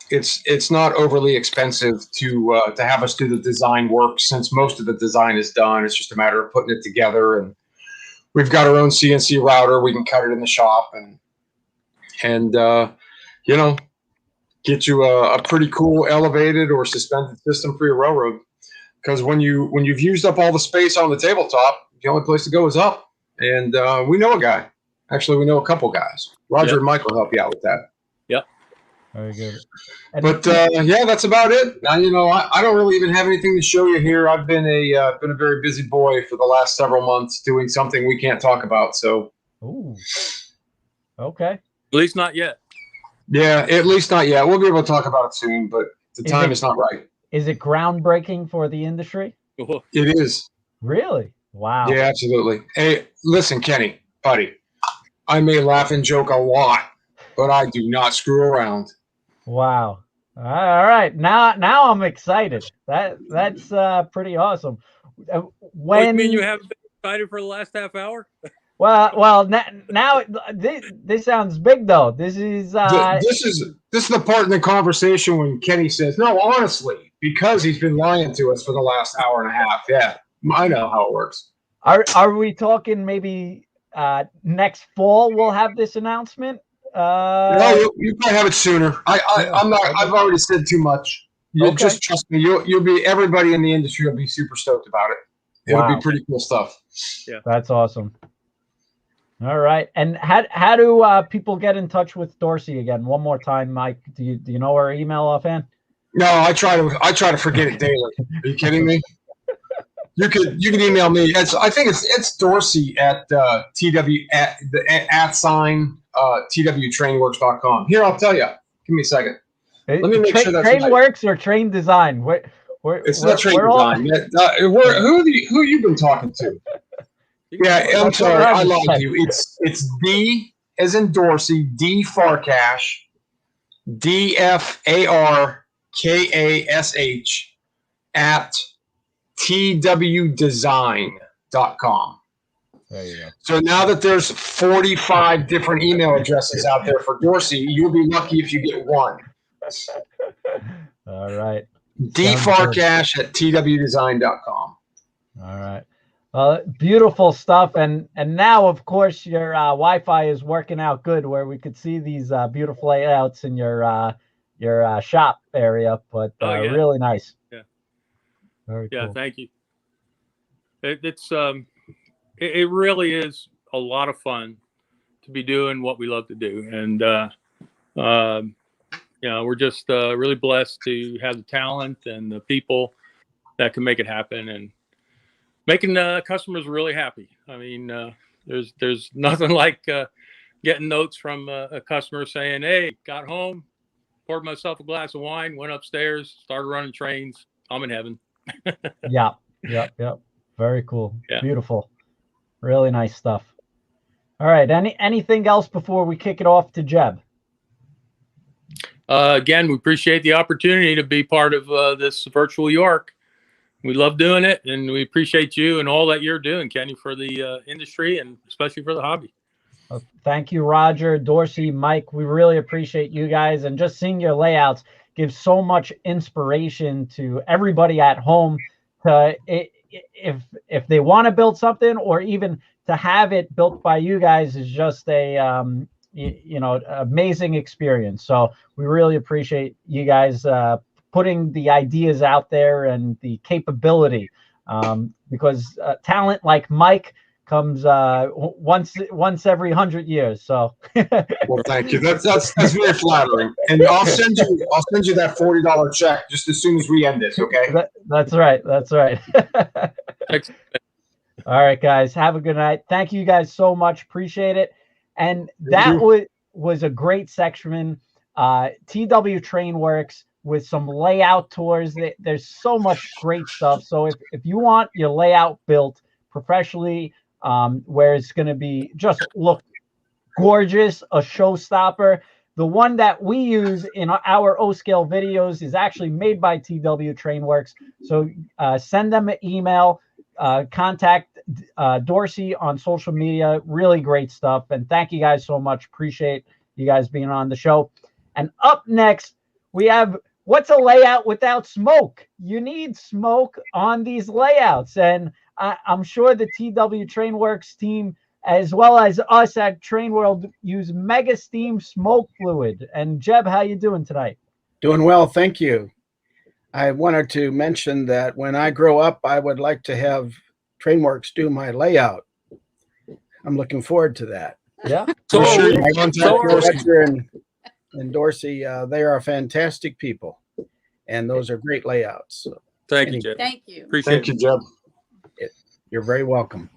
it's not overly expensive to have us do the design work, since most of the design is done. It's just a matter of putting it together, and we've got our own CNC router. We can cut it in the shop and you know, get you a pretty cool elevated or suspended system for your railroad. Because when you've used up all the space on the tabletop, the only place to go is up. And we know a guy. Actually, we know a couple guys. Roger and Mike will help you out with that. Yep. Very good. But yeah, that's about it. Now, you know, I don't really even have anything to show you here. I've been a very busy boy for the last several months doing something we can't talk about. So. Ooh. Okay. At least not yet. Yeah, at least not yet. We'll be able to talk about it soon, but the time is not right. Is it groundbreaking for the industry? It is. Really? Wow. Yeah, absolutely. Hey, listen, Kenny, buddy, I may laugh and joke a lot, but I do not screw around. Wow. All right. Now I'm excited. That's pretty awesome. When you mean you haven't been excited for the last half hour? Well, now this sounds big though. This is the part in the conversation when Kenny says, "No, honestly," because he's been lying to us for the last hour and a half. Yeah, I know how it works. Are we talking maybe next fall we'll have this announcement? No, you probably have it sooner. I'm not. I've already said too much. Just trust me. You'll be. Everybody in the industry will be super stoked about it. It'll be pretty cool stuff. Yeah, that's awesome. All right. And how do people get in touch with Dorsey again? One more time, Mike. Do you know her email offhand? No, I try to forget it daily. Are you kidding me? You can email me. I think it's Dorsey at TW at the at sign TWTrainWorx.com. Here, I'll tell you. Give me a second. Let me make sure that's right. TrainWorx or Train Design? It's not Train Design. Who you been talking to? Yeah, I'm sorry. I lied to you. It's D as in Dorsey, D Farkash, DFARKASH at TWDesign.com. There you go. So now that there's 45 different email addresses out there for Dorsey, you'll be lucky if you get one. All right. dfarkash at TWDesign.com. All right. Beautiful stuff. And now, of course, your Wi-Fi is working out good where we could see these beautiful layouts in your shop area, but really nice. Yeah. Very cool. Yeah, thank you. It really is a lot of fun to be doing what we love to do. And, we're just really blessed to have the talent and the people that can make it happen and making customers really happy. I mean, there's nothing like getting notes from a customer saying, "Hey, got home, poured myself a glass of wine, went upstairs, started running trains. I'm in heaven." Yeah. Very cool. Yeah. Beautiful. Really nice stuff. All right. Anything else before we kick it off to Jeb? Again, we appreciate the opportunity to be part of this virtual York. We love doing it, and we appreciate you and all that you're doing, Kenny, for the industry and especially for the hobby. Well, thank you, Roger, Dorsey, Mike. We really appreciate you guys, and just seeing your layouts gives so much inspiration to everybody at home. If they want to build something, or even to have it built by you guys, is just a amazing experience. So we really appreciate you guys putting the ideas out there and the capability, because talent like Mike comes once every 100 years. So well, thank you. That's very flattering. And I'll send you that $40 check just as soon as we end this. Okay. That's right. Thanks. All right, guys. Have a good night. Thank you guys so much. Appreciate it. And that was a great section. TW TrainWorx with some layout tours. There's so much great stuff. So if you want your layout built professionally, where it's going to be just look gorgeous, a showstopper. The one that we use in our O-Scale videos is actually made by TW TrainWorx. So send them an email, contact Dorsey on social media. Really great stuff. And thank you guys so much. Appreciate you guys being on the show. And up next, we have what's a layout without smoke? You need smoke on these layouts. And I'm sure the TW TrainWorx team, as well as us at Train World, use Mega Steam smoke fluid. And Jeb, how you doing tonight? Doing well, thank you. I wanted to mention that when I grow up, I would like to have TrainWorx do my layout. I'm looking forward to that. Yeah. So Roger and Dorsey, they are fantastic people, and those are great layouts. So, thank you, Jeb. Thank you. Thank you, Jeb. You're very welcome.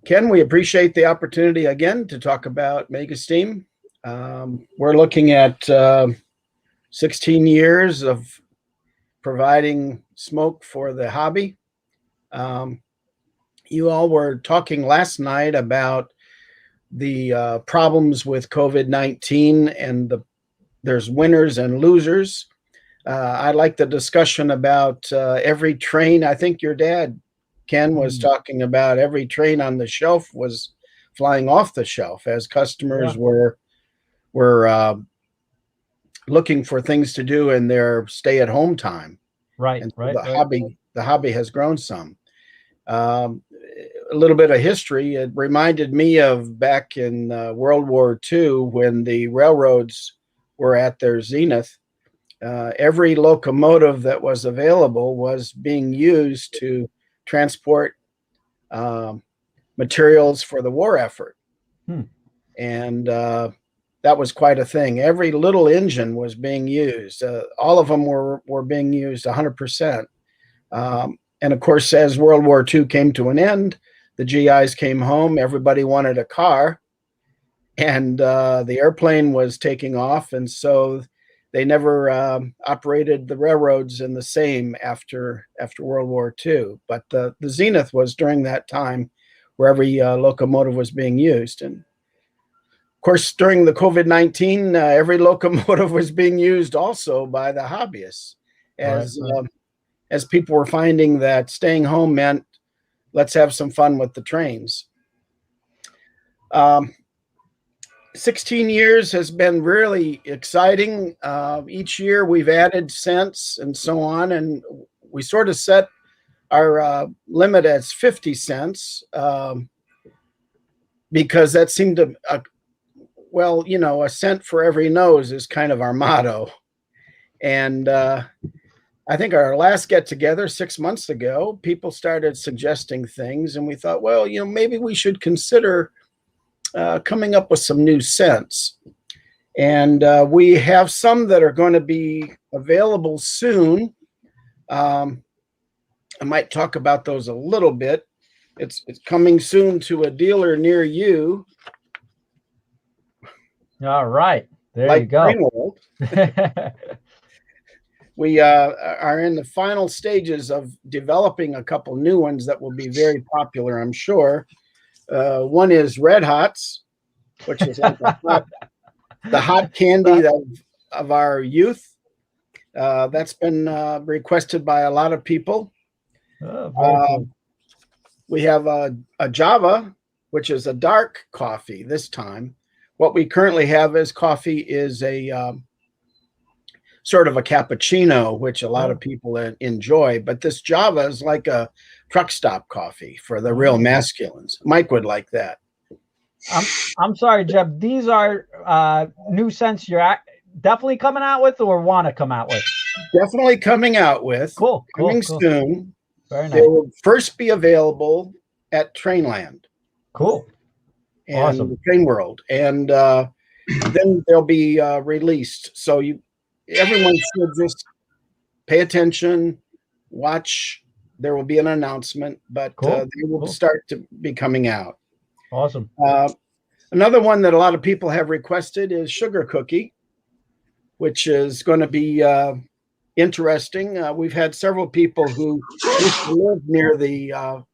Ken, we appreciate the opportunity again to talk about Mega Steam. We're looking at 16 years of providing smoke for the hobby. You all were talking last night about the problems with COVID-19, and there's winners and losers. I like the discussion about every train. I think your dad, Ken, was talking about every train on the shelf was flying off the shelf as customers were looking for things to do in their stay-at-home time. Right, and right. The hobby has grown some. A little bit of history. It reminded me of back in World War II when the railroads were at their zenith. Every locomotive that was available was being used to transport materials for the war effort. Hmm. And that was quite a thing. Every little engine was being used. All of them were being used 100%. And of course, as World War II came to an end, the GIs came home. Everybody wanted a car, and the airplane was taking off, and so they never operated the railroads in the same after World War II. But the zenith was during that time, where every locomotive was being used. And of course, during the COVID-19, every locomotive was being used also by the hobbyists, as people were finding that staying home meant, let's have some fun with the trains. 16 years has been really exciting. Each year we've added cents and so on, and we sort of set our limit as 50 cents because that seemed to, well, you know, a cent for every nose is kind of our motto. And I think our last get together 6 months ago, people started suggesting things, and we thought, well, you know, maybe we should consider coming up with some new cents. And we have some that are going to be available soon. I might talk about those a little bit. It's coming soon to a dealer near you. All right, there like you go. We are in the final stages of developing a couple new ones that will be very popular, I'm sure. One is Red Hots, which is like the hot candy of our youth. That's been requested by a lot of people. Oh, very cool. We have a Java, which is a dark coffee this time. What we currently have as coffee is a sort of a cappuccino, which a lot of people enjoy. But this Java is like a truck stop coffee for the real masculines. Mike would like that. I'm sorry, Jeb. These are new scents you're definitely coming out with, or want to come out with? Definitely coming out with. Cool. Coming soon. Very nice. They will first be available at Trainland. Cool. And awesome. Train World, and then they'll be released. So everyone should just pay attention, watch. There will be an announcement, but they will start to be coming out. Awesome. Another one that a lot of people have requested is Sugar Cookie, which is going to be interesting. We've had several people who used to live near the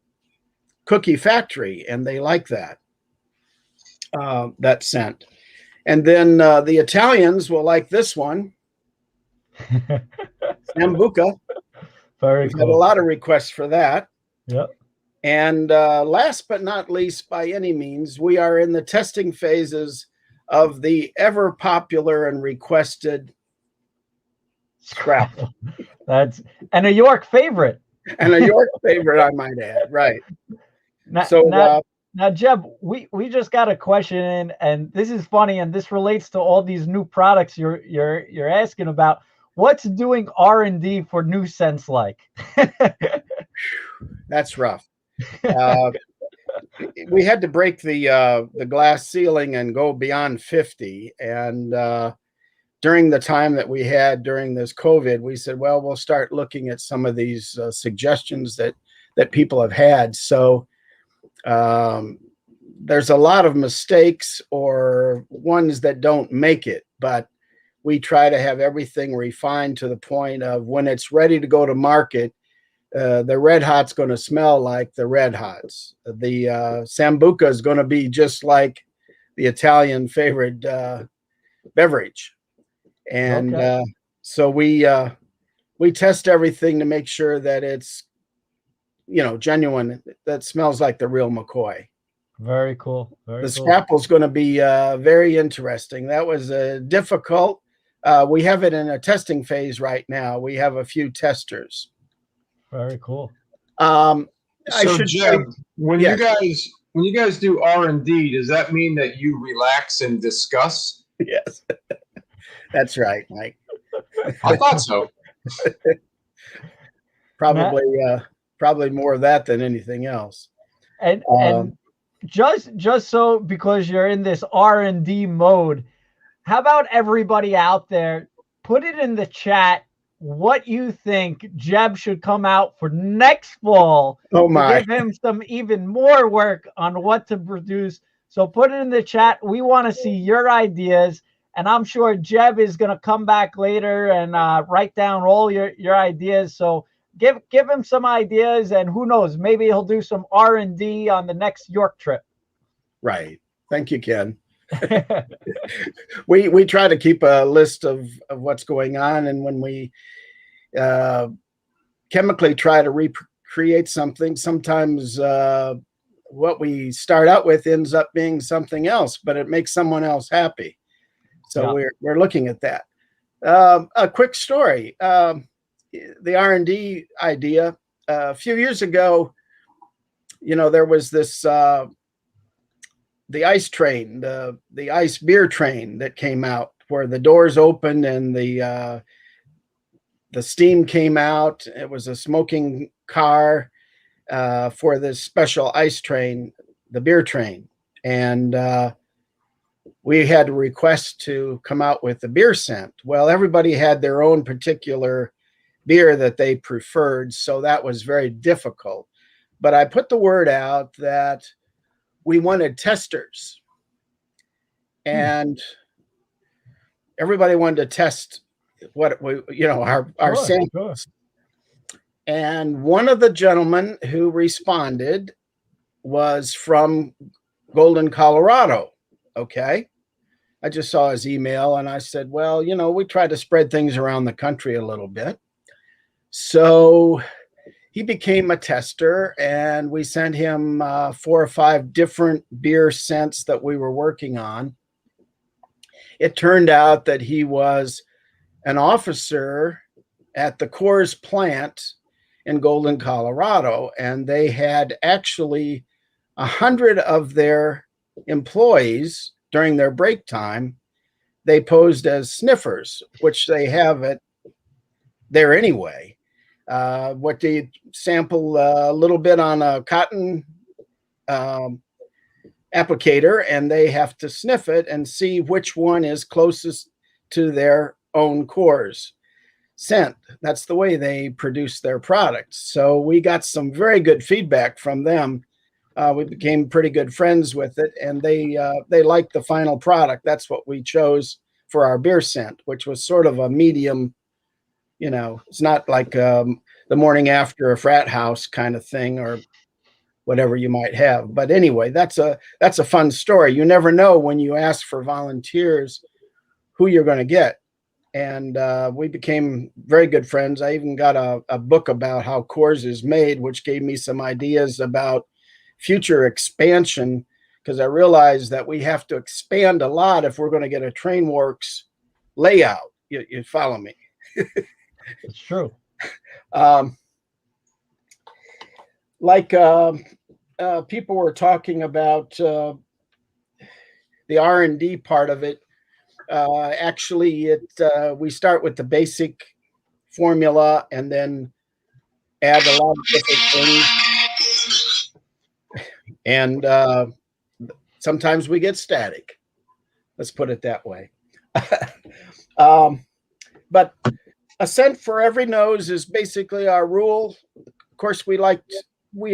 cookie factory, and they like that scent. And then the Italians will like this one, Sambuca. Very We've cool. had a lot of requests for that. Yep. And last but not least, by any means, we are in the testing phases of the ever popular and requested Scrapple. And a York favorite. And a York favorite, I might add. Right. Now, Jeb, we just got a question in, and this is funny, and this relates to all these new products you're asking about. What's doing R&D for new scents like? That's rough. We had to break the glass ceiling and go beyond 50. And during the time that we had during this COVID, we said, well, we'll start looking at some of these suggestions that people have had. So there's a lot of mistakes or ones that don't make it, but we try to have everything refined to the point of when it's ready to go to market, the Red Hot's going to smell like the Red Hots. The Sambuca is going to be just like the Italian favorite beverage. And so we test everything to make sure that it's, genuine, that smells like the real McCoy. Very cool. The Scrapple is going to be very interesting. That was difficult. We have it in a testing phase right now. We have a few testers. Very cool. Jeb, when you guys do R&D, does that mean that you relax and discuss? Yes, that's right, Mike. I thought so. Probably more of that than anything else. And just so, because you're in this R&D mode, how about everybody out there put it in the chat what you think Jeb should come out for next fall Oh to my. give him some even more work on what to produce. So put it in the chat. We want to see your ideas, and I'm sure Jeb is going to come back later and write down all your ideas. So give him some ideas, and who knows, maybe he'll do some R&D on the next York trip. Right. Thank you, Ken. We try to keep a list of what's going on, and when we chemically try to recreate something, sometimes what we start out with ends up being something else, but it makes someone else happy. So Yeah. we're looking at that. A quick story. The R&D idea, a few years ago, there was this the ice train, the ice beer train that came out, where the doors opened and the steam came out. It was a smoking car for this special ice train, the beer train. And we had a request to come out with the beer scent. Well, everybody had their own particular beer that they preferred, so that was very difficult. But I put the word out that we wanted testers, and everybody wanted to test what our samples. And one of the gentlemen who responded was from Golden, Colorado. Okay. I just saw his email and I said, well, we try to spread things around the country a little bit. So he became a tester, and we sent him 4 or 5 different beer scents that we were working on. It turned out that he was an officer at the Coors plant in Golden, Colorado, and they had actually 100 of their employees during their break time. They posed as sniffers, which they have it there anyway. What they sample a little bit on a cotton applicator, and they have to sniff it and see which one is closest to their own Coors scent. That's the way they produce their products. So we got some very good feedback from them. We became pretty good friends with it, and they liked the final product. That's what we chose for our beer scent, which was sort of a medium. It's not like the morning after a frat house kind of thing, or whatever you might have. But anyway, that's a fun story. You never know when you ask for volunteers who you're going to get. And we became very good friends. I even got a book about how Coors is made, which gave me some ideas about future expansion, because I realized that we have to expand a lot if we're going to get a TrainWorx layout. You follow me? It's true. People were talking about the R&D part of it. Actually, we start with the basic formula and then add a lot of different things. And sometimes we get static. Let's put it that way. But a scent for every nose is basically our rule. Of course, we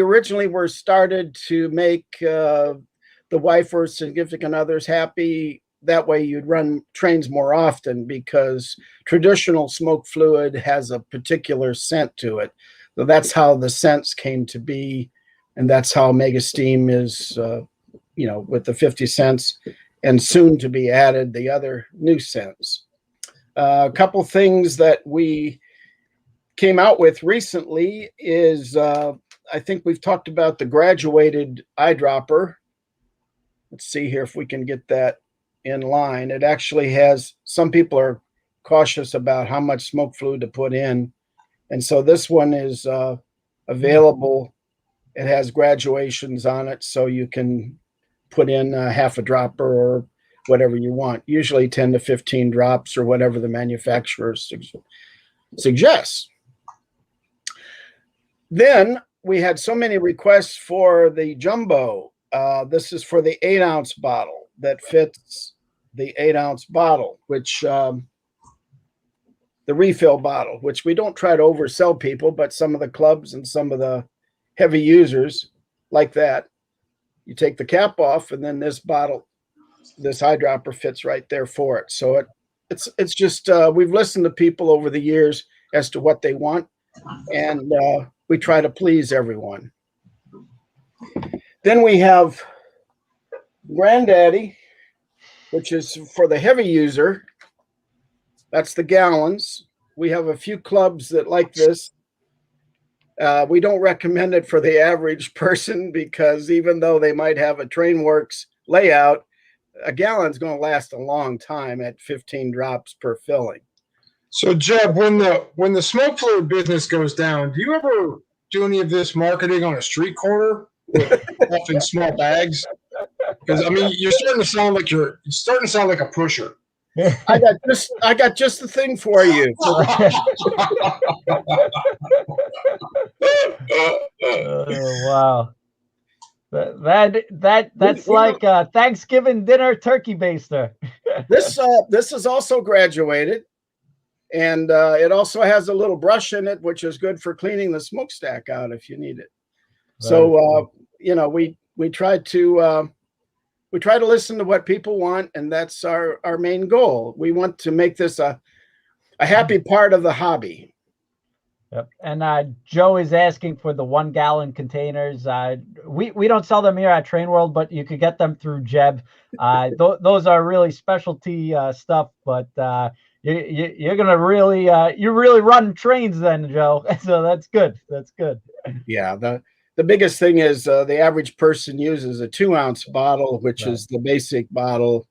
originally were started to make the wife or significant others happy. That way you'd run trains more often, because traditional smoke fluid has a particular scent to it. So that's how the scents came to be. And that's how Mega Steam is, with the 50 cents and soon to be added the other new scents. A couple things that we came out with recently is, I think we've talked about the graduated eyedropper. Let's see here if we can get that in line. It actually has, some people are cautious about how much smoke fluid to put in. And so this one is available. It has graduations on it, so you can put in half a dropper or whatever you want, usually 10 to 15 drops or whatever the manufacturer suggests. Then we had so many requests for the jumbo This is for the 8-ounce bottle that fits the 8-ounce bottle, which the refill bottle, which we don't try to oversell people, but some of the clubs and some of the heavy users like that. You take the cap off, and then this bottle, this eyedropper fits right there for it. So it's just we've listened to people over the years as to what they want, and we try to please everyone. Then we have Granddaddy, which is for the heavy user. That's the gallons. We have a few clubs that like this. We don't recommend it for the average person because even though they might have a TrainWorx layout, a gallon's going to last a long time at 15 drops per filling. So, Jeb, when the smoke fluid business goes down, do you ever do any of this marketing on a street corner with often small bags? Because I mean, you're starting to sound like a pusher. I got just the thing for you. Oh, wow. That's like a Thanksgiving dinner turkey baster. This is also graduated, and it also has a little brush in it, which is good for cleaning the smokestack out if you need it. So we try to listen to what people want, and that's our main goal. We want to make this a happy part of the hobby. Yep. And Joe is asking for the 1 gallon containers. We don't sell them here at Train World, but you could get them through Jeb. Those are really specialty stuff, but you're gonna really you really run trains then, Joe. So that's good. That's good. Yeah. The biggest thing is the average person uses a 2-ounce bottle, which is the basic bottle.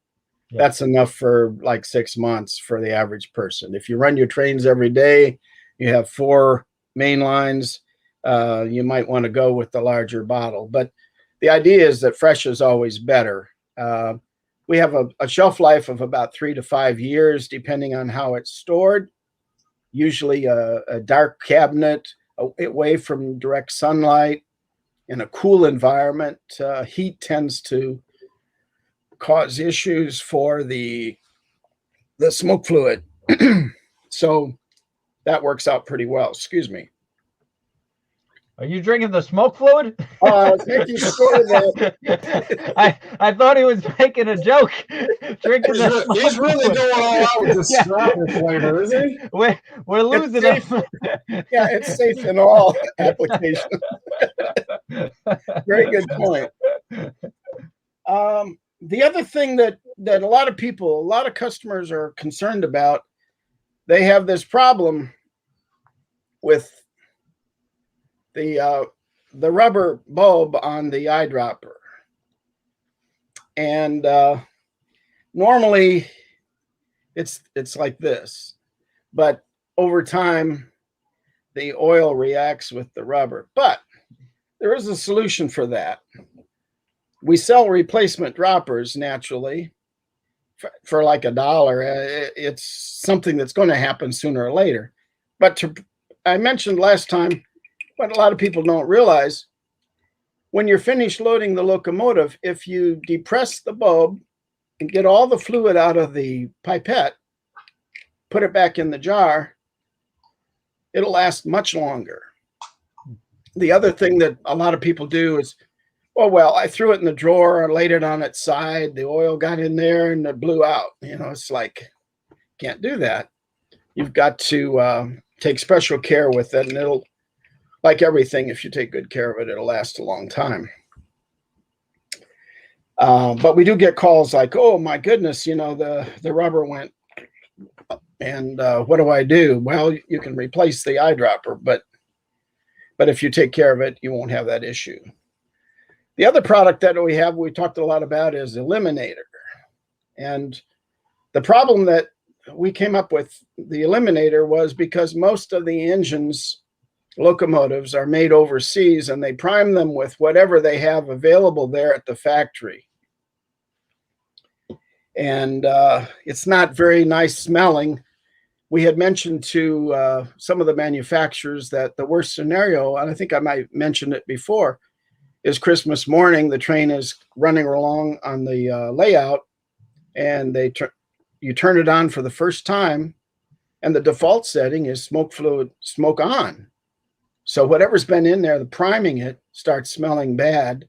Yeah. That's enough for like 6 months for the average person. If you run your trains every day, you have 4 main lines, you might want to go with the larger bottle. But the idea is that fresh is always better. We have a shelf life of about 3 to 5 years, depending on how it's stored. Usually a dark cabinet away from direct sunlight in a cool environment. Heat tends to cause issues for the smoke fluid. So that works out pretty well. Excuse me. Are you drinking the smoke fluid? Making sure that I thought he was making a joke. Drinking he's really going all out with the strapper flavor, isn't he? We're losing him. Yeah, it's safe in all applications. Very good point. The other thing that a lot of customers are concerned about, they have this problem with the rubber bulb on the eyedropper. And normally it's like this, but over time the oil reacts with the rubber. But there is a solution for that. We sell replacement droppers naturally for like $1. It's something that's going to happen sooner or later. But I mentioned last time, what a lot of people don't realize, when you're finished loading the locomotive, if you depress the bulb and get all the fluid out of the pipette, put it back in the jar, it'll last much longer. The other thing that a lot of people do is, oh, well, I threw it in the drawer, I laid it on its side, the oil got in there and it blew out. It's like, can't do that. You've got to take special care with it, and it'll, like everything, if you take good care of it, it'll last a long time. But we do get calls like, oh my goodness, the rubber went, and what do I do? Well, you can replace the eyedropper, but if you take care of it, you won't have that issue. The other product that we talked a lot about is Eliminator. And the problem that we came up with the Eliminator was because most of the locomotives are made overseas, and they prime them with whatever they have available there at the factory. And it's not very nice smelling. We had mentioned to some of the manufacturers that the worst scenario, and I think I might mention it before, is Christmas morning. The train is running along on the layout, and you turn it on for the first time, and the default setting is smoke fluid, smoke on. So whatever's been in there, the priming it starts smelling bad.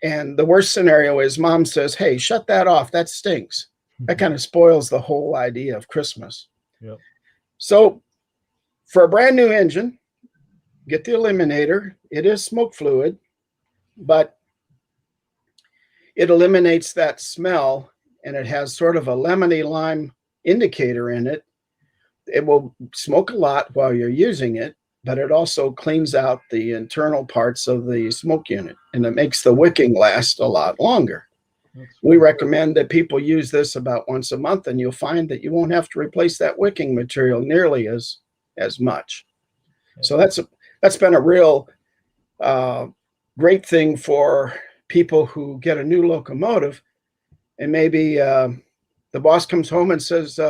And the worst scenario is mom says, "Hey, shut that off. That stinks." That kind of spoils the whole idea of Christmas. Yep. So for a brand new engine, get the eliminator. It is smoke fluid, but it eliminates that smell, and it has sort of a lemony lime indicator in it. It will smoke a lot while you're using it, but it also cleans out the internal parts of the smoke unit, and it makes the wicking last a lot longer. We recommend that people use this about once a month, and you'll find that you won't have to replace that wicking material nearly as much. So that's been a real great thing for people who get a new locomotive, and maybe the boss comes home and says,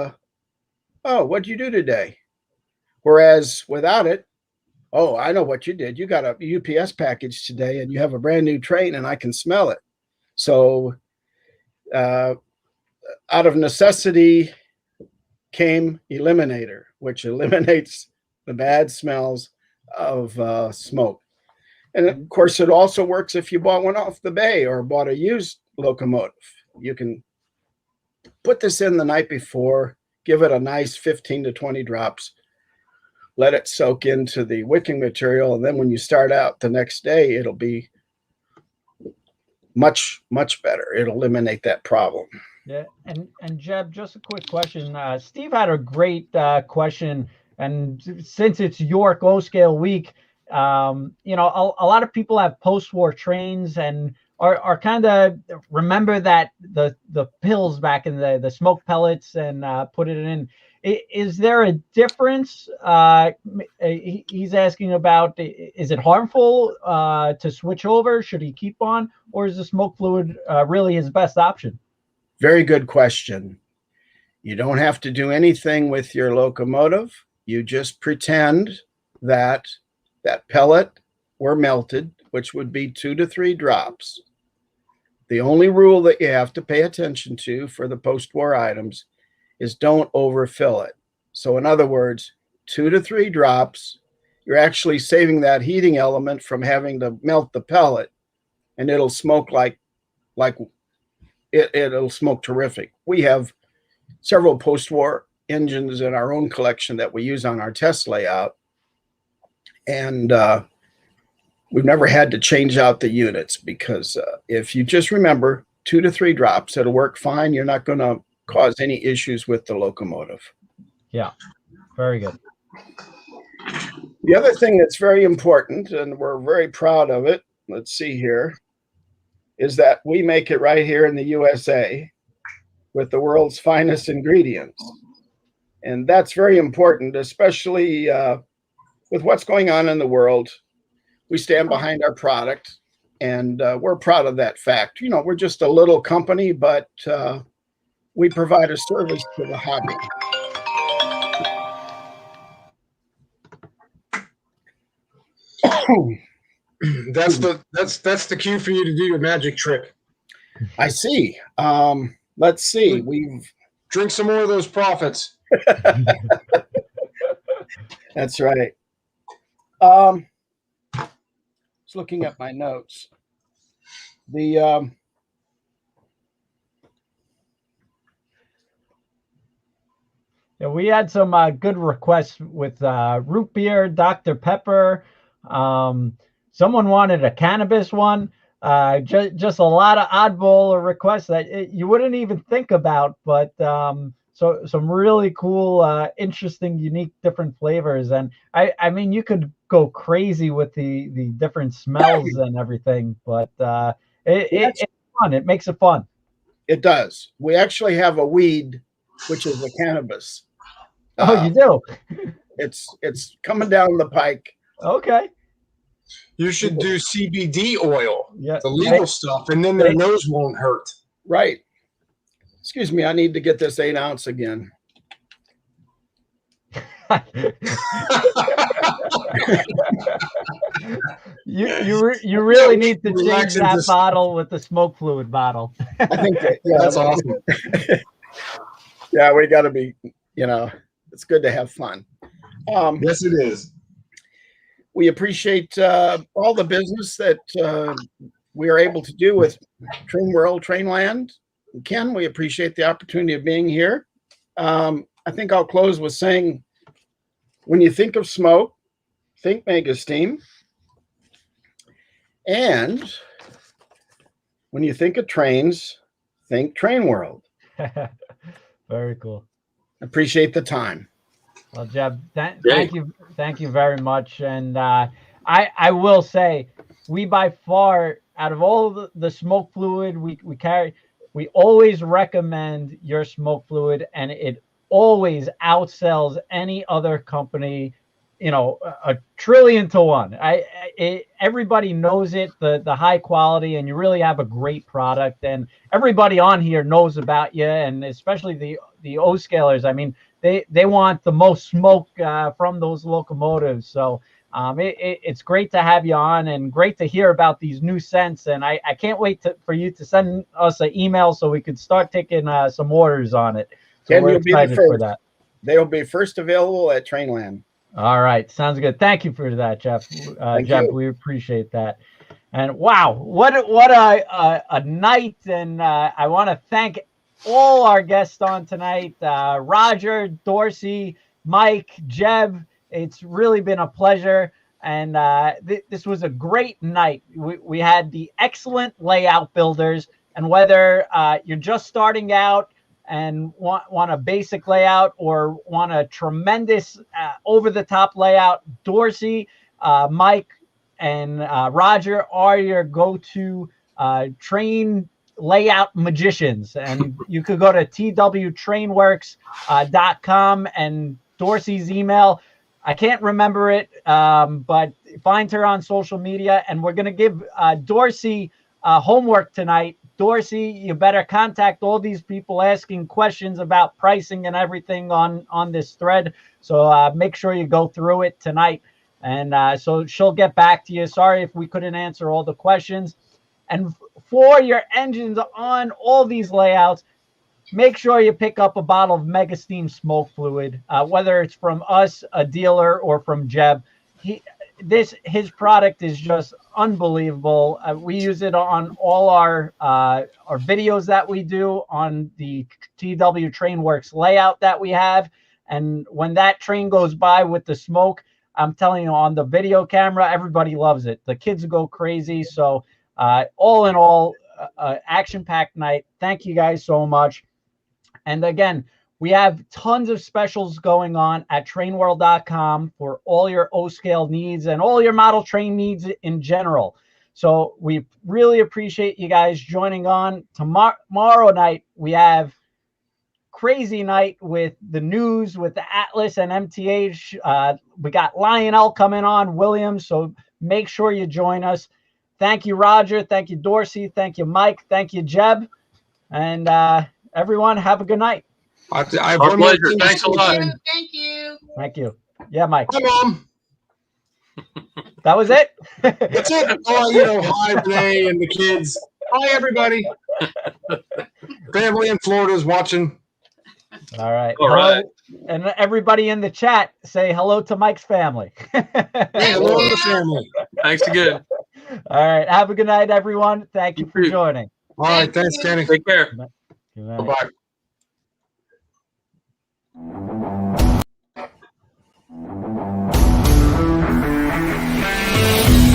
"Oh, what'd you do today?" Whereas without it, "Oh, I know what you did. You got a UPS package today, and you have a brand new train, and I can smell it." So out of necessity came eliminator, which eliminates the bad smells of smoke. And of course, it also works if you bought one off the bay or bought a used locomotive. You can put this in the night before, give it a nice 15 to 20 drops, let it soak into the wicking material, and then when you start out the next day, it'll be much, much better. It'll eliminate that problem. Yeah, and Jeb, just a quick question. Steve had a great question, and since it's York O-Scale week, you know, a lot of people have post-war trains and are kind of remember that the pills back in the smoke pellets and put it in. Is there a difference? He's asking about, is it harmful to switch over? Should he keep on, or is the smoke fluid really his best option? Very good question. You don't have to do anything with your locomotive. You just pretend that pellet were melted, which would be 2 to 3 drops. The only rule that you have to pay attention to for the post-war items is don't overfill it. So in other words, 2 to 3 drops, you're actually saving that heating element from having to melt the pellet, and it'll smoke like it'll smoke terrific. We have several post-war engines in our own collection that we use on our test layout, and we've never had to change out the units because if you just remember 2 to 3 drops, it'll work fine. You're not going to cause any issues with the locomotive. Yeah, very good. The other thing that's very important, and we're very proud of it, let's see here, is that we make it right here in the USA with the world's finest ingredients. And that's very important, especially with what's going on in the world. We stand behind our product, and we're proud of that fact. You know, we're just a little company, but we provide a service to the hobby. That's the cue for you to do your magic trick. I see. Let's see. We've drink some more of those profits. That's right. Just looking at my notes. The Yeah, we had some good requests with root beer, Dr. Pepper. Someone wanted a cannabis one. Just a lot of oddball requests that you wouldn't even think about, but so some really cool, interesting, unique, different flavors. And I mean, you could go crazy with the different smells and everything, but it's fun. It makes it fun. It does. We actually have a weed, which is a cannabis. Oh, you do? It's coming down the pike. Okay. You should do CBD oil, yeah, the legal stuff, and then their nose won't hurt. Right. Excuse me, I need to get this 8 ounce again. You really need to change that bottle with the smoke fluid bottle. I think that, yeah, That's awesome. Yeah, we got to be, it's good to have fun. Yes, it is. We appreciate all the business that we are able to do with Train World, Trainland. Ken, we appreciate the opportunity of being here. I think I'll close with saying, when you think of smoke, think Mega Steam. And when you think of trains, think Train World. Very cool. Appreciate the time. Well, Jeb, thank you very much. And I will say, we by far, out of all the smoke fluid we carry, we always recommend your smoke fluid, and it always outsells any other company, a trillion to one. Everybody knows it, the high quality, and you really have a great product. And everybody on here knows about you, and especially the O-scalers. I mean, they want the most smoke from those locomotives. So it's great to have you on, and great to hear about these new scents. And I can't wait for you to send us an email so we could start taking some orders on it. So we're excited for that. They'll be first available at Trainland. All right. Sounds good. Thank you for that, Jeff. Jeff, we appreciate that. And wow, what a night. And I want to thank all our guests on tonight. Roger, Dorsey, Mike, Jeb. It's really been a pleasure. And this was a great night. We had the excellent layout builders. And whether you're just starting out and want a basic layout or want a tremendous over-the-top layout, Dorsey, Mike, and Roger are your go-to train layout magicians. And you could go to twtrainworx.com, and Dorsey's email, I can't remember it, but find her on social media. And we're going to give Dorsey homework tonight. Dorsey, you better contact all these people asking questions about pricing and everything on this thread. So make sure you go through it tonight. And so she'll get back to you. Sorry if we couldn't answer all the questions. And for your engines on all these layouts, make sure you pick up a bottle of Mega Steam smoke fluid, whether it's from us, a dealer, or from Jeb. His product is just unbelievable. We use it on all our videos that we do on the TW TrainWorx layout that we have. And when that train goes by with the smoke, I'm telling you, on the video camera, everybody loves it. The kids go crazy. So all in all, action-packed night. Thank you guys so much. And again, we have tons of specials going on at trainworld.com for all your O-scale needs and all your model train needs in general. So we really appreciate you guys joining on. Tomorrow night, we have crazy night with the news, with the Atlas and MTH. We got Lionel coming on, Williams. So make sure you join us. Thank you, Roger. Thank you, Dorsey. Thank you, Mike. Thank you, Jeb. And everyone, have a good night. I have Our one more pleasure. thing. Thanks a lot. Thank you. Thank you. Yeah, Mike. Hi, Mom. That was it? That's it. Oh, hi, Renee and the kids. Hi, everybody. Family in Florida is watching. All right. All right. And everybody in the chat, say hello to Mike's family. Hey, hello to the family. Thanks again. All right. Have a good night, everyone. Thank you for joining. All right. Thanks, Kenny. Take care. Good night. Bye-bye.